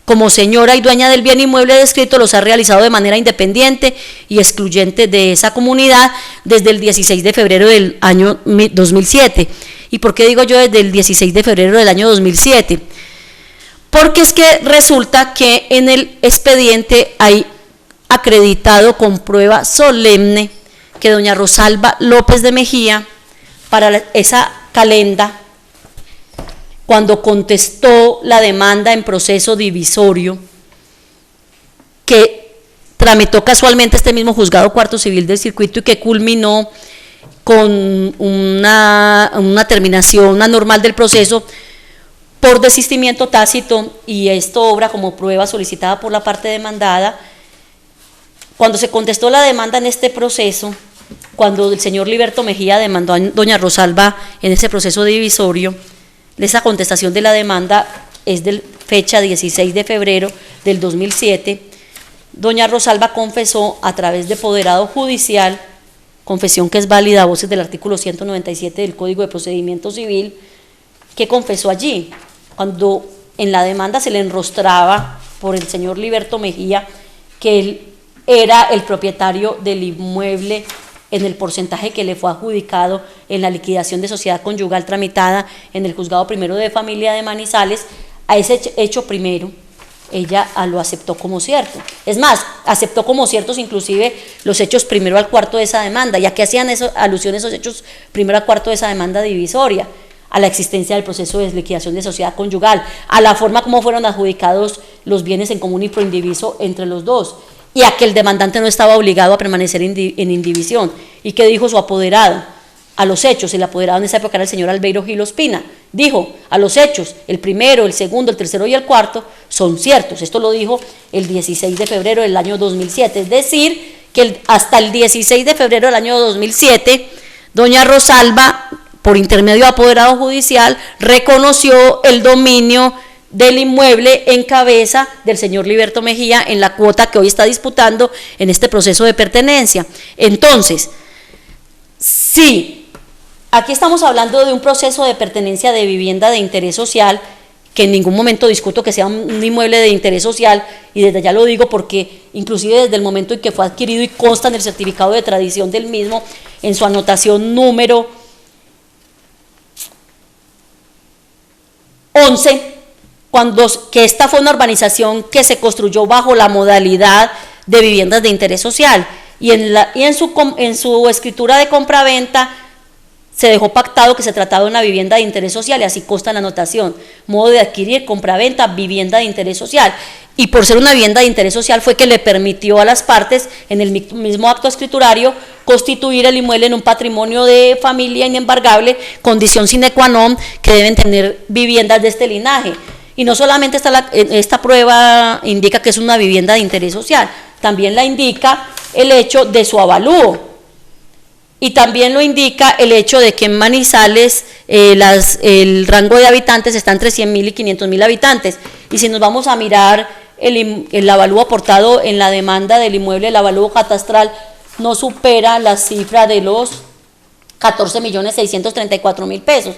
como señora y dueña del bien inmueble descrito los ha realizado de manera independiente y excluyente de esa comunidad desde el 16 de febrero del año 2007. ¿Y por qué digo yo desde el 16 de febrero del año 2007? Porque es que resulta que en el expediente hay acreditado con prueba solemne que doña Rosalba López de Mejía, para esa calenda, cuando contestó la demanda en proceso divisorio, que tramitó casualmente este mismo juzgado cuarto civil del circuito y que culminó con una terminación anormal del proceso por desistimiento tácito, y esto obra como prueba solicitada por la parte demandada. Cuando se contestó la demanda en este proceso, cuando el señor Liberto Mejía demandó a doña Rosalba en ese proceso divisorio, esa contestación de la demanda es de fecha 16 de febrero del 2007, doña Rosalba confesó a través de apoderado judicial, confesión que es válida a voces del artículo 197 del Código de Procedimiento Civil, que confesó allí, cuando en la demanda se le enrostraba por el señor Liberto Mejía que él era el propietario del inmueble en el porcentaje que le fue adjudicado en la liquidación de sociedad conyugal tramitada en el Juzgado Primero de Familia de Manizales. A ese hecho primero, ella lo aceptó como cierto. Es más, aceptó como ciertos inclusive los hechos primero al cuarto de esa demanda, ya que hacían alusión a esos hechos primero al cuarto de esa demanda divisoria, a la existencia del proceso de liquidación de sociedad conyugal, a la forma como fueron adjudicados los bienes en común y proindiviso entre los dos, y a que el demandante no estaba obligado a permanecer en indivisión. ¿Y qué dijo su apoderado? A los hechos, el apoderado en esa época era el señor Albeiro Gil Ospina, dijo, a los hechos, el primero, el segundo, el tercero y el cuarto son ciertos. Esto lo dijo el 16 de febrero del año 2007, es decir, que hasta el 16 de febrero del año 2007, doña Rosalba, por intermedio de apoderado judicial, reconoció el dominio del inmueble en cabeza del señor Liberto Mejía en la cuota que hoy está disputando en este proceso de pertenencia. Entonces, sí, aquí estamos hablando de un proceso de pertenencia de vivienda de interés social, que en ningún momento discuto que sea un inmueble de interés social, y desde ya lo digo porque inclusive desde el momento en que fue adquirido y consta en el certificado de tradición del mismo, en su anotación número 11, que esta fue una urbanización que se construyó bajo la modalidad de viviendas de interés social, y en su escritura de compraventa se dejó pactado que se trataba de una vivienda de interés social, y así consta en la anotación: modo de adquirir, compraventa, vivienda de interés social. Y por ser una vivienda de interés social fue que le permitió a las partes, en el mismo acto escriturario, constituir el inmueble en un patrimonio de familia inembargable, condición sine qua non que deben tener viviendas de este linaje. Y no solamente esta prueba indica que es una vivienda de interés social, también la indica el hecho de su avalúo. Y también lo indica el hecho de que en Manizales el rango de habitantes está entre 100.000 y 500.000 habitantes. Y si nos vamos a mirar el avalúo aportado en la demanda del inmueble, el avalúo catastral no supera la cifra de los 14.634.000 pesos,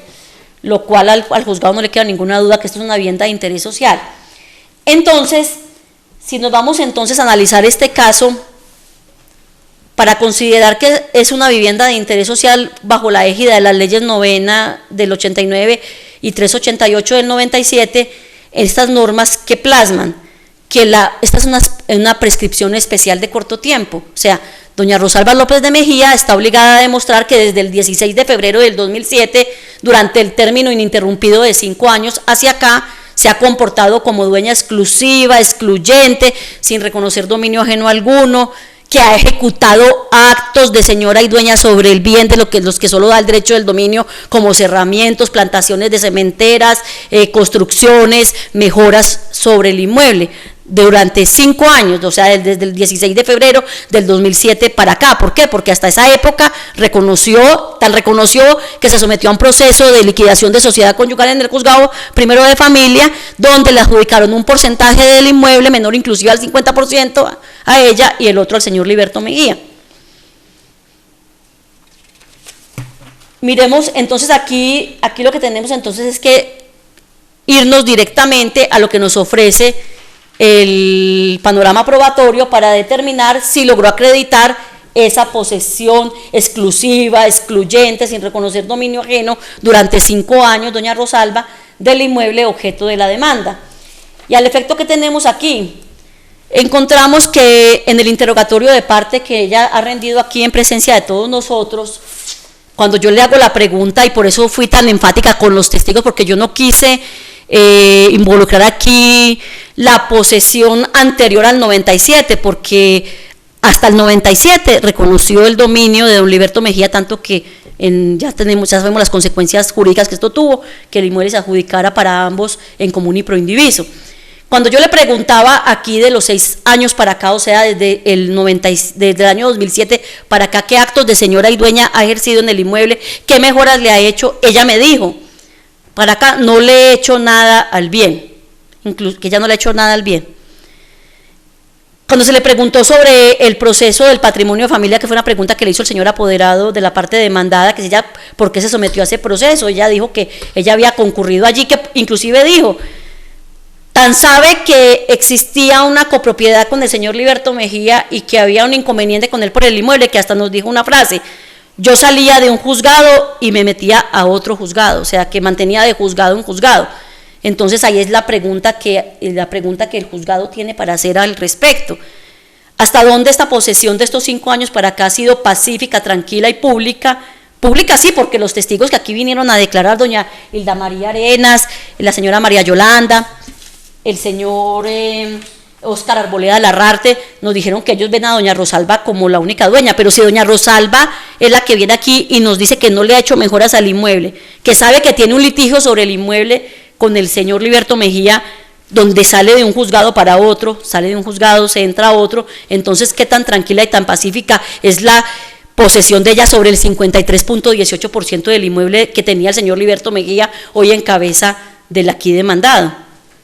lo cual al juzgado no le queda ninguna duda que esto es una vivienda de interés social. Entonces, si nos vamos entonces a analizar este caso, para considerar que es una vivienda de interés social bajo la égida de las leyes 9 del 89 y 388 del 97, estas normas que plasman que esta es una prescripción especial de corto tiempo. O sea, doña Rosalba López de Mejía está obligada a demostrar que desde el 16 de febrero del 2007, durante el término ininterrumpido de 5 años hacia acá, se ha comportado como dueña exclusiva, excluyente, sin reconocer dominio ajeno alguno, que ha ejecutado actos de señora y dueña sobre el bien de los que solo da el derecho del dominio, como cerramientos, plantaciones de cementeras, construcciones, mejoras sobre el inmueble, durante 5 años, o sea, desde el 16 de febrero del 2007 para acá. ¿Por qué? Porque hasta esa época reconoció que se sometió a un proceso de liquidación de sociedad conyugal en el juzgado primero de familia, donde le adjudicaron un porcentaje del inmueble menor inclusive al 50% a ella y el otro al señor Liberto Mejía. Miremos entonces aquí lo que tenemos entonces es que irnos directamente a lo que nos ofrece el panorama probatorio para determinar si logró acreditar esa posesión exclusiva, excluyente, sin reconocer dominio ajeno durante 5 años, doña Rosalba, del inmueble objeto de la demanda. Y al efecto que tenemos aquí, encontramos que en el interrogatorio de parte que ella ha rendido aquí en presencia de todos nosotros, cuando yo le hago la pregunta, y por eso fui tan enfática con los testigos, porque yo no quise involucrar aquí la posesión anterior al 97, porque hasta el 97 reconoció el dominio de don Liberto Mejía, tanto que ya sabemos las consecuencias jurídicas que esto tuvo, que el inmueble se adjudicara para ambos en común y proindiviso. Cuando yo le preguntaba aquí de los 6 años para acá, o sea, desde el año 2007 para acá, qué actos de señora y dueña ha ejercido en el inmueble, qué mejoras le ha hecho, ella me dijo: para acá no le he hecho nada al bien, incluso que ella no le ha hecho nada al bien. Cuando se le preguntó sobre el proceso del patrimonio de familia, que fue una pregunta que le hizo el señor apoderado de la parte demandada, que ella, ¿por qué se sometió a ese proceso? Ella dijo que ella había concurrido allí, que inclusive dijo, tan sabe que existía una copropiedad con el señor Liberto Mejía y que había un inconveniente con él por el inmueble, que hasta nos dijo una frase: yo salía de un juzgado y me metía a otro juzgado, o sea, que mantenía de juzgado en juzgado. Entonces ahí es la pregunta que el juzgado tiene para hacer al respecto. ¿Hasta dónde esta posesión de estos 5 años para acá ha sido pacífica, tranquila y pública? Pública sí, porque los testigos que aquí vinieron a declarar, doña Hilda María Arenas, la señora María Yolanda, el señor Óscar Arboleda Larrarte, nos dijeron que ellos ven a doña Rosalba como la única dueña, pero si doña Rosalba es la que viene aquí y nos dice que no le ha hecho mejoras al inmueble, que sabe que tiene un litigio sobre el inmueble con el señor Liberto Mejía, donde sale de un juzgado para otro, sale de un juzgado, se entra a otro, entonces qué tan tranquila y tan pacífica es la posesión de ella sobre el 53.18% del inmueble que tenía el señor Liberto Mejía, hoy en cabeza del aquí demandado.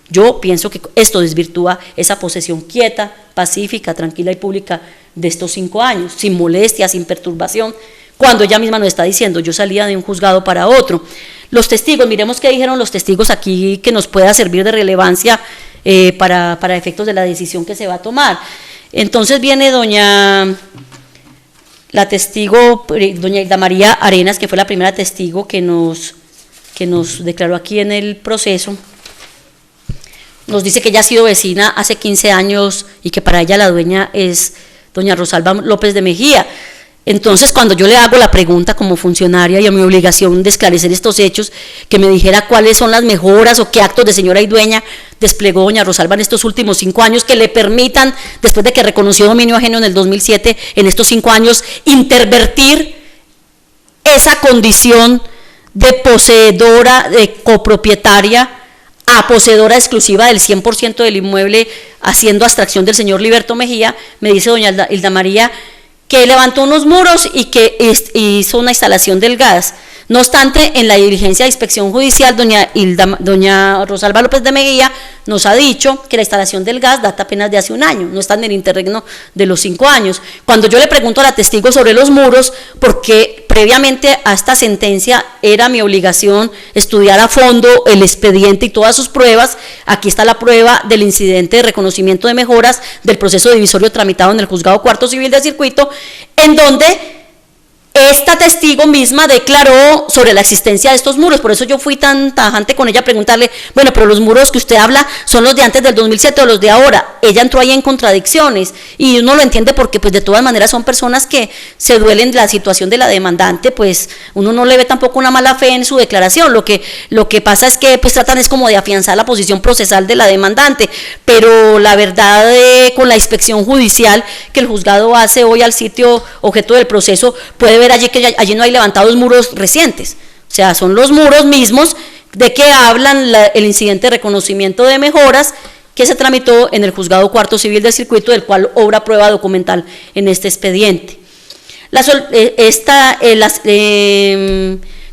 Yo pienso que esto desvirtúa esa posesión quieta, pacífica, tranquila y pública de estos 5 años, sin molestia, sin perturbación, cuando ella misma nos está diciendo: yo salía de un juzgado para otro. Los testigos, miremos qué dijeron los testigos aquí que nos pueda servir de relevancia para efectos de la decisión que se va a tomar. Entonces viene la testigo, doña Hilda María Arenas, que fue la primera testigo que nos declaró aquí en el proceso. Nos dice que ella ha sido vecina hace 15 años y que para ella la dueña es doña Rosalba López de Mejía. Entonces, cuando yo le hago la pregunta como funcionaria y a mi obligación de esclarecer estos hechos, que me dijera cuáles son las mejoras o qué actos de señora y dueña desplegó doña Rosalba en estos últimos 5 años que le permitan, después de que reconoció dominio ajeno en el 2007, en estos 5 años, intervertir esa condición de poseedora, de copropietaria, a poseedora exclusiva del 100% del inmueble, haciendo abstracción del señor Liberto Mejía, me dice doña Hilda María, que levantó unos muros y que hizo una instalación del gas. No obstante, en la diligencia de inspección judicial, doña Rosalba López de Mejía nos ha dicho que la instalación del gas data apenas de hace 1 año, no está en el interregno de los 5 años. Cuando yo le pregunto a la testigo sobre los muros, porque previamente a esta sentencia era mi obligación estudiar a fondo el expediente y todas sus pruebas, aquí está la prueba del incidente de reconocimiento de mejoras del proceso divisorio tramitado en el Juzgado Cuarto Civil de Circuito, en donde esta testigo misma declaró sobre la existencia de estos muros. Por eso yo fui tan tajante con ella a preguntarle, bueno, pero los muros que usted habla son los de antes del 2007 o los de ahora. Ella entró ahí en contradicciones y uno lo entiende porque pues de todas maneras son personas que se duelen de la situación de la demandante, pues uno no le ve tampoco una mala fe en su declaración. Lo que pasa es que pues tratan es como de afianzar la posición procesal de la demandante, pero la verdad con la inspección judicial que el juzgado hace hoy al sitio objeto del proceso, puede ver allí que allí no hay levantados muros recientes, o sea, son los muros mismos de que hablan el incidente de reconocimiento de mejoras que se tramitó en el Juzgado Cuarto Civil del Circuito, del cual obra prueba documental en este expediente.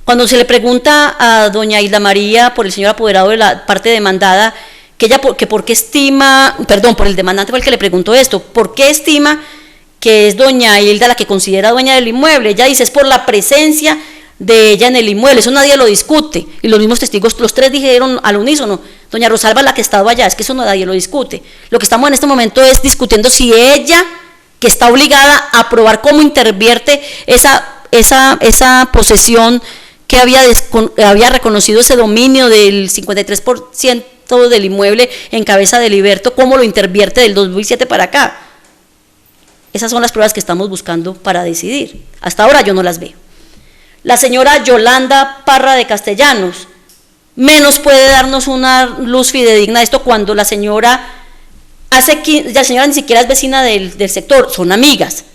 Cuando se le pregunta a doña Hilda María por el señor apoderado de la parte demandada, que por qué estima, perdón, por el demandante fue el que le preguntó esto, ¿por qué estima que es doña Hilda la que considera dueña del inmueble? Ella dice, es por la presencia de ella en el inmueble, eso nadie lo discute, y los mismos testigos, los 3 dijeron al unísono, doña Rosalba la que estaba allá, es que eso nadie lo discute. Lo que estamos en este momento es discutiendo si ella, que está obligada a probar cómo intervierte esa posesión que había reconocido ese dominio del 53% del inmueble en cabeza de Liberto, cómo lo intervierte del 2007 para acá. Esas son las pruebas que estamos buscando para decidir. Hasta ahora yo no las veo. La señora Yolanda Parra de Castellanos, menos puede darnos una luz fidedigna de esto cuando la señora la señora ni siquiera es vecina del sector, son amigas.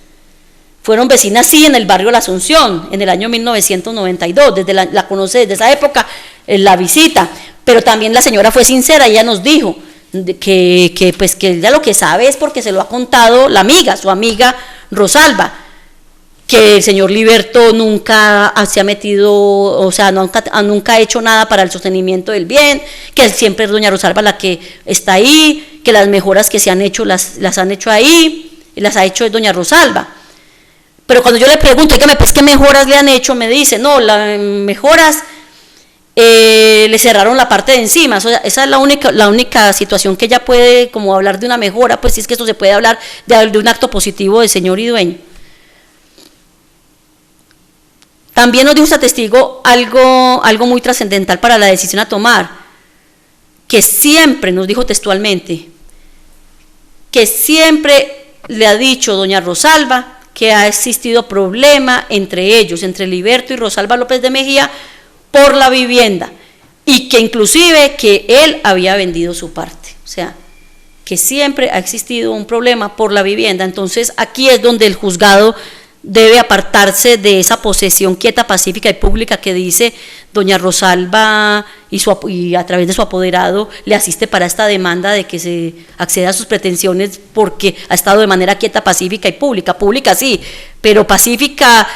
Fueron vecinas, sí, en el barrio La Asunción, en el año 1992, la conoce desde esa época, la visita, pero también la señora fue sincera, ella nos dijo, que ella lo que sabe es porque se lo ha contado la amiga, su amiga Rosalba, que el señor Liberto nunca se ha metido, o sea, nunca ha hecho nada para el sostenimiento del bien, que siempre es doña Rosalba la que está ahí, que las mejoras que se han hecho las han hecho ahí, y las ha hecho doña Rosalba. Pero cuando yo le pregunto, dígame, pues, ¿qué mejoras le han hecho? Me dice, no, las mejoras le cerraron la parte de encima. O sea, esa es la única situación que ella puede como hablar de una mejora, pues si es que esto se puede hablar de un acto positivo de señor y dueño. También nos dijo este testigo algo muy trascendental para la decisión a tomar, que siempre, nos dijo textualmente, que siempre le ha dicho doña Rosalba que ha existido problema entre ellos, entre Liberto y Rosalba López de Mejía, por la vivienda, y que inclusive que él había vendido su parte, o sea, que siempre ha existido un problema por la vivienda. Entonces aquí es donde el juzgado debe apartarse de esa posesión quieta, pacífica y pública que dice doña Rosalba y a través de su apoderado le asiste para esta demanda de que se acceda a sus pretensiones porque ha estado de manera quieta, pacífica y pública. Pública sí, pero pacífica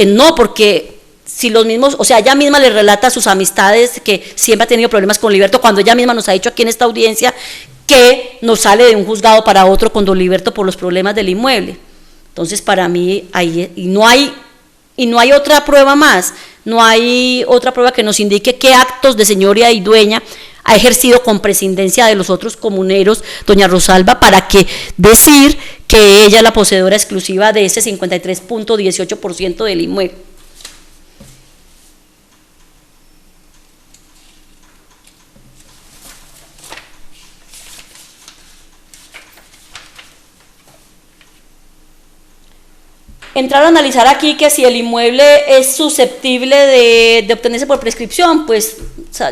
no, porque si los mismos, o sea, ella misma le relata a sus amistades que siempre ha tenido problemas con Liberto, cuando ella misma nos ha dicho aquí en esta audiencia que nos sale de un juzgado para otro con don Liberto por los problemas del inmueble. Entonces, para mí, no hay otra prueba más, no hay otra prueba que nos indique qué actos de señoría y dueña ha ejercido con prescindencia de los otros comuneros doña Rosalba para que decir que ella es la poseedora exclusiva de ese 53.18% del inmueble. entrar a analizar aquí que si el inmueble es susceptible de obtenerse por prescripción, pues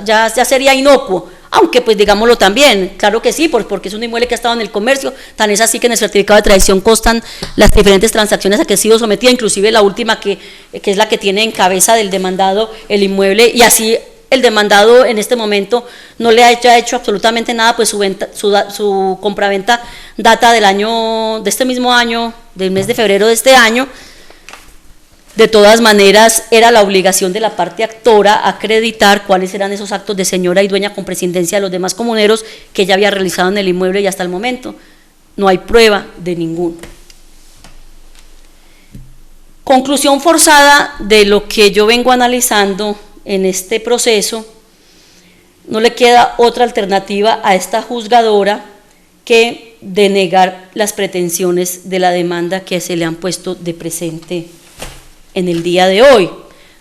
ya sería inocuo, aunque pues digámoslo también, claro que sí, porque es un inmueble que ha estado en el comercio, tan es así que en el certificado de tradición constan las diferentes transacciones a que ha sido sometida, inclusive la última que es la que tiene en cabeza del demandado el inmueble, y así el demandado en este momento no le haya hecho absolutamente nada, pues su compraventa data de este mismo año, del mes de febrero de este año. De todas maneras, era la obligación de la parte actora acreditar cuáles eran esos actos de señora y dueña con prescindencia de los demás comuneros que ella había realizado en el inmueble, y hasta el momento no hay prueba de ninguno. Conclusión forzada de lo que yo vengo analizando en este proceso: no le queda otra alternativa a esta juzgadora que denegar las pretensiones de la demanda que se le han puesto de presente en el día de hoy,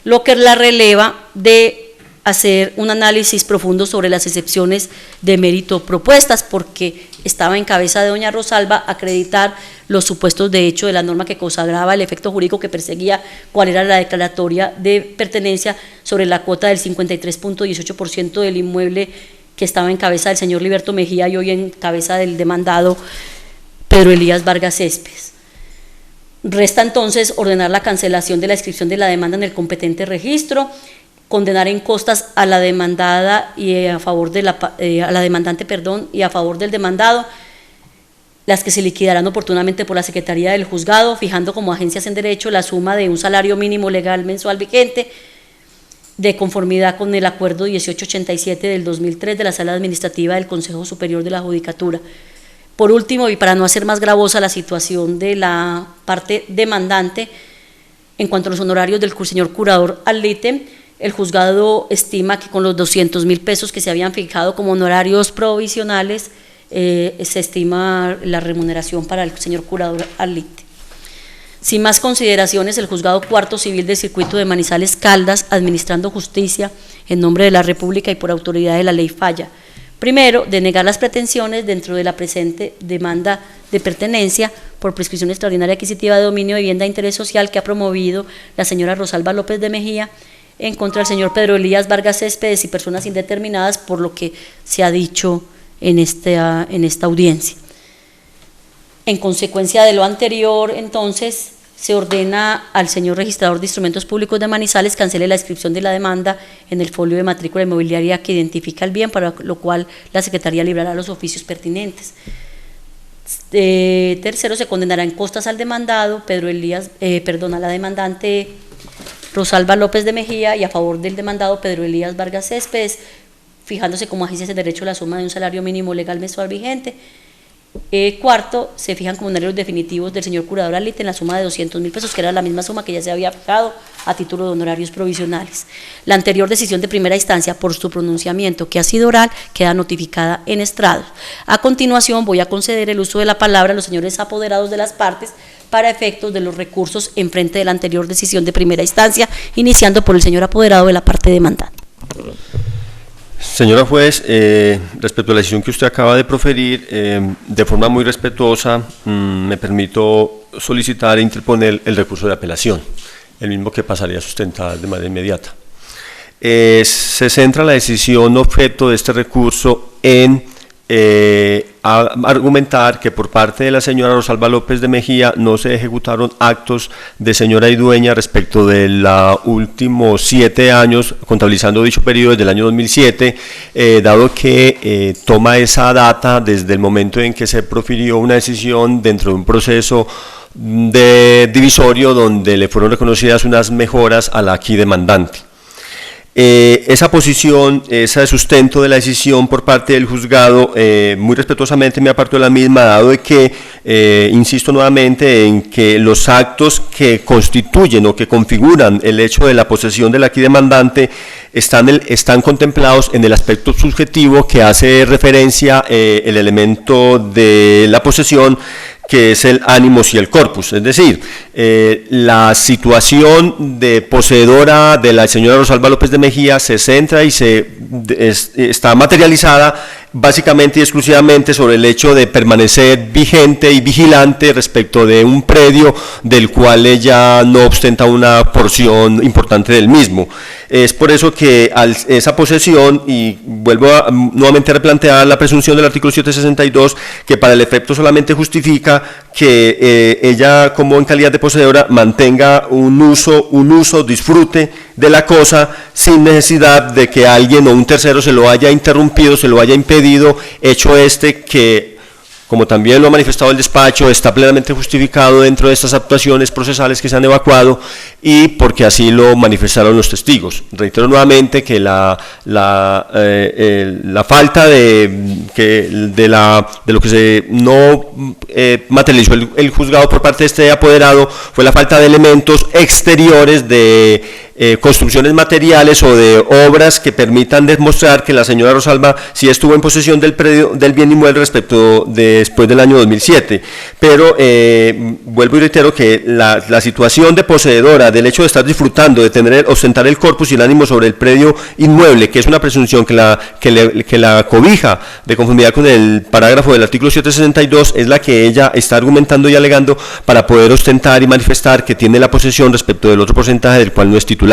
lo que la releva de hacer un análisis profundo sobre las excepciones de mérito propuestas, porque estaba en cabeza de doña Rosalba acreditar los supuestos de hecho de la norma que consagraba el efecto jurídico que perseguía, cuál era la declaratoria de pertenencia sobre la cuota del 53.18% del inmueble que estaba en cabeza del señor Liberto Mejía y hoy en cabeza del demandado Pedro Elías Vargas Céspedes. Resta entonces ordenar la cancelación de la inscripción de la demanda en el competente registro, condenar en costas a la demandada y a favor de a la demandante, y a favor del demandado, las que se liquidarán oportunamente por la Secretaría del Juzgado, fijando como agencias en derecho la suma de un salario mínimo legal mensual vigente, de conformidad con el acuerdo 1887 del 2003 de la Sala Administrativa del Consejo Superior de la Judicatura. Por último, y para no hacer más gravosa la situación de la parte demandante, en cuanto a los honorarios del señor curador al lite, el juzgado estima que con los 200.000 pesos que se habían fijado como honorarios provisionales, se estima la remuneración para el señor curador al lite. Sin más consideraciones, el Juzgado Cuarto Civil del Circuito de Manizales Caldas, administrando justicia en nombre de la República y por autoridad de la ley, falla: primero, denegar las pretensiones dentro de la presente demanda de pertenencia por prescripción extraordinaria adquisitiva de dominio de vivienda de interés social que ha promovido la señora Rosalba López de Mejía en contra del señor Pedro Elías Vargas Céspedes y personas indeterminadas, por lo que se ha dicho en esta audiencia. En consecuencia de lo anterior, entonces, se ordena al señor registrador de instrumentos públicos de Manizales cancele la inscripción de la demanda en el folio de matrícula inmobiliaria que identifica el bien, para lo cual la Secretaría librará los oficios pertinentes. Tercero, se condenará en costas al demandado a la demandante Rosalba López de Mejía y a favor del demandado Pedro Elías Vargas Céspedes, fijándose como agencias de derecho la suma de un salario mínimo legal mensual vigente. Cuarto, se fijan como honorarios definitivos del señor curador al lite en la suma de 200.000 pesos, que era la misma suma que ya se había fijado a título de honorarios provisionales. La anterior decisión de primera instancia, por su pronunciamiento, que ha sido oral, queda notificada en estrados. A continuación, voy a conceder el uso de la palabra a los señores apoderados de las partes para efectos de los recursos en frente de la anterior decisión de primera instancia, iniciando por el señor apoderado de la parte demandante. Señora juez, respecto a la decisión que usted acaba de proferir, de forma muy respetuosa, me permito solicitar e interponer el recurso de apelación, el mismo que pasaría a sustentar de manera inmediata. Se centra la decisión objeto de este recurso en argumentar que por parte de la señora Rosalba López de Mejía no se ejecutaron actos de señora y dueña respecto de los últimos 7 años, contabilizando dicho periodo desde el año 2007, dado que toma esa data desde el momento en que se profirió una decisión dentro de un proceso de divisorio donde le fueron reconocidas unas mejoras a la aquí demandante. Esa posición, ese sustento de la decisión por parte del juzgado, muy respetuosamente me aparto de la misma, dado de que, insisto nuevamente en que los actos que constituyen o que configuran el hecho de la posesión del aquí demandante están contemplados en el aspecto subjetivo que hace referencia el elemento de la posesión, que es el animus y el corpus, es decir, la situación de poseedora de la señora Rosalba López de Mejía se centra y está materializada básicamente y exclusivamente sobre el hecho de permanecer vigente y vigilante respecto de un predio del cual ella no ostenta una porción importante del mismo. Es por eso que esa posesión, y vuelvo nuevamente a replantear la presunción del artículo 762, que para el efecto solamente justifica que ella, como en calidad de poseedora, mantenga un uso, disfrute de la cosa sin necesidad de que alguien o un tercero se lo haya interrumpido, se lo haya impedido, hecho que, como también lo ha manifestado el despacho, está plenamente justificado dentro de estas actuaciones procesales que se han evacuado y porque así lo manifestaron los testigos. Reitero nuevamente que la falta de lo que se no materializó el juzgado por parte de este apoderado fue la falta de elementos exteriores de construcciones materiales o de obras que permitan demostrar que la señora Rosalba sí estuvo en posesión del predio, del bien inmueble respecto después del año 2007. Pero vuelvo y reitero que la situación de poseedora, del hecho de estar disfrutando, de ostentar el corpus y el ánimo sobre el predio inmueble, que es una presunción que la cobija de conformidad con el parágrafo del artículo 762, es la que ella está argumentando y alegando para poder ostentar y manifestar que tiene la posesión respecto del otro porcentaje del cual no es titular.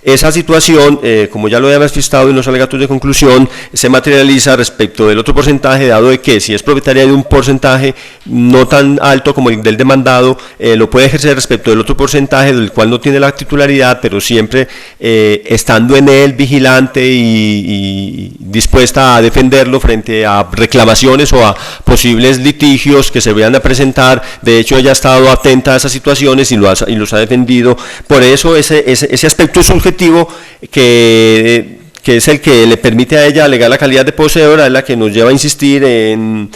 Esa situación, como ya lo he manifestado en los alegatos de conclusión, se materializa respecto del otro porcentaje, dado de que si es propietaria de un porcentaje no tan alto como el del demandado, lo puede ejercer respecto del otro porcentaje del cual no tiene la titularidad, pero siempre estando en él vigilante y dispuesta a defenderlo frente a reclamaciones o a posibles litigios que se vayan a presentar. De hecho, ella ha estado atenta a esas situaciones y los ha defendido. Por eso ese aspecto subjetivo que es el que le permite a ella alegar la calidad de poseedora, es la que nos lleva a insistir en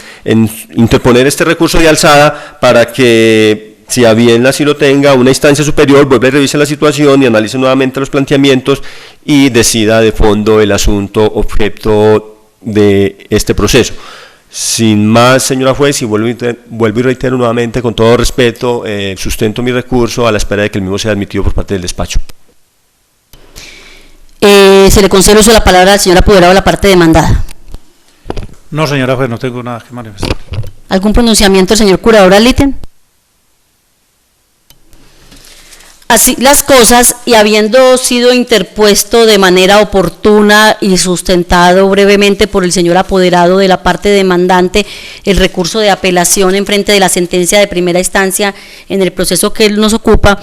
interponer este recurso de alzada para que, si a bien así lo tenga, una instancia superior vuelva y revise la situación y analice nuevamente los planteamientos y decida de fondo el asunto objeto de este proceso. Sin más, señora juez, y vuelvo y reitero nuevamente con todo respeto, sustento mi recurso a la espera de que el mismo sea admitido por parte del despacho. Se le concede uso de la palabra al señor apoderado de la parte demandada. No, señora juez, no tengo nada que manifestar. ¿Algún pronunciamiento del señor curador Aliten? Así las cosas, y habiendo sido interpuesto de manera oportuna y sustentado brevemente por el señor apoderado de la parte demandante el recurso de apelación en frente de la sentencia de primera instancia en el proceso que él nos ocupa,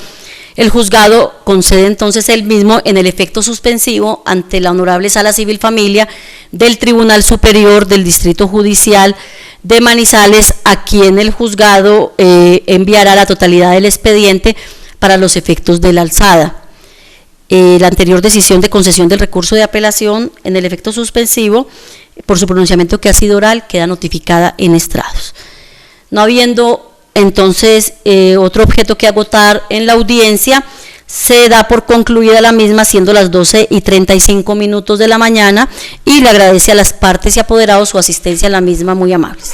el juzgado concede entonces el mismo en el efecto suspensivo ante la Honorable Sala Civil Familia del Tribunal Superior del Distrito Judicial de Manizales, a quien el juzgado enviará la totalidad del expediente para los efectos de la alzada. La anterior decisión de concesión del recurso de apelación en el efecto suspensivo, por su pronunciamiento que ha sido oral, queda notificada en estrados. No habiendo entonces otro objeto que agotar en la audiencia, se da por concluida la misma, siendo las 12:35 de la mañana, y le agradece a las partes y apoderados su asistencia a la misma, muy amables.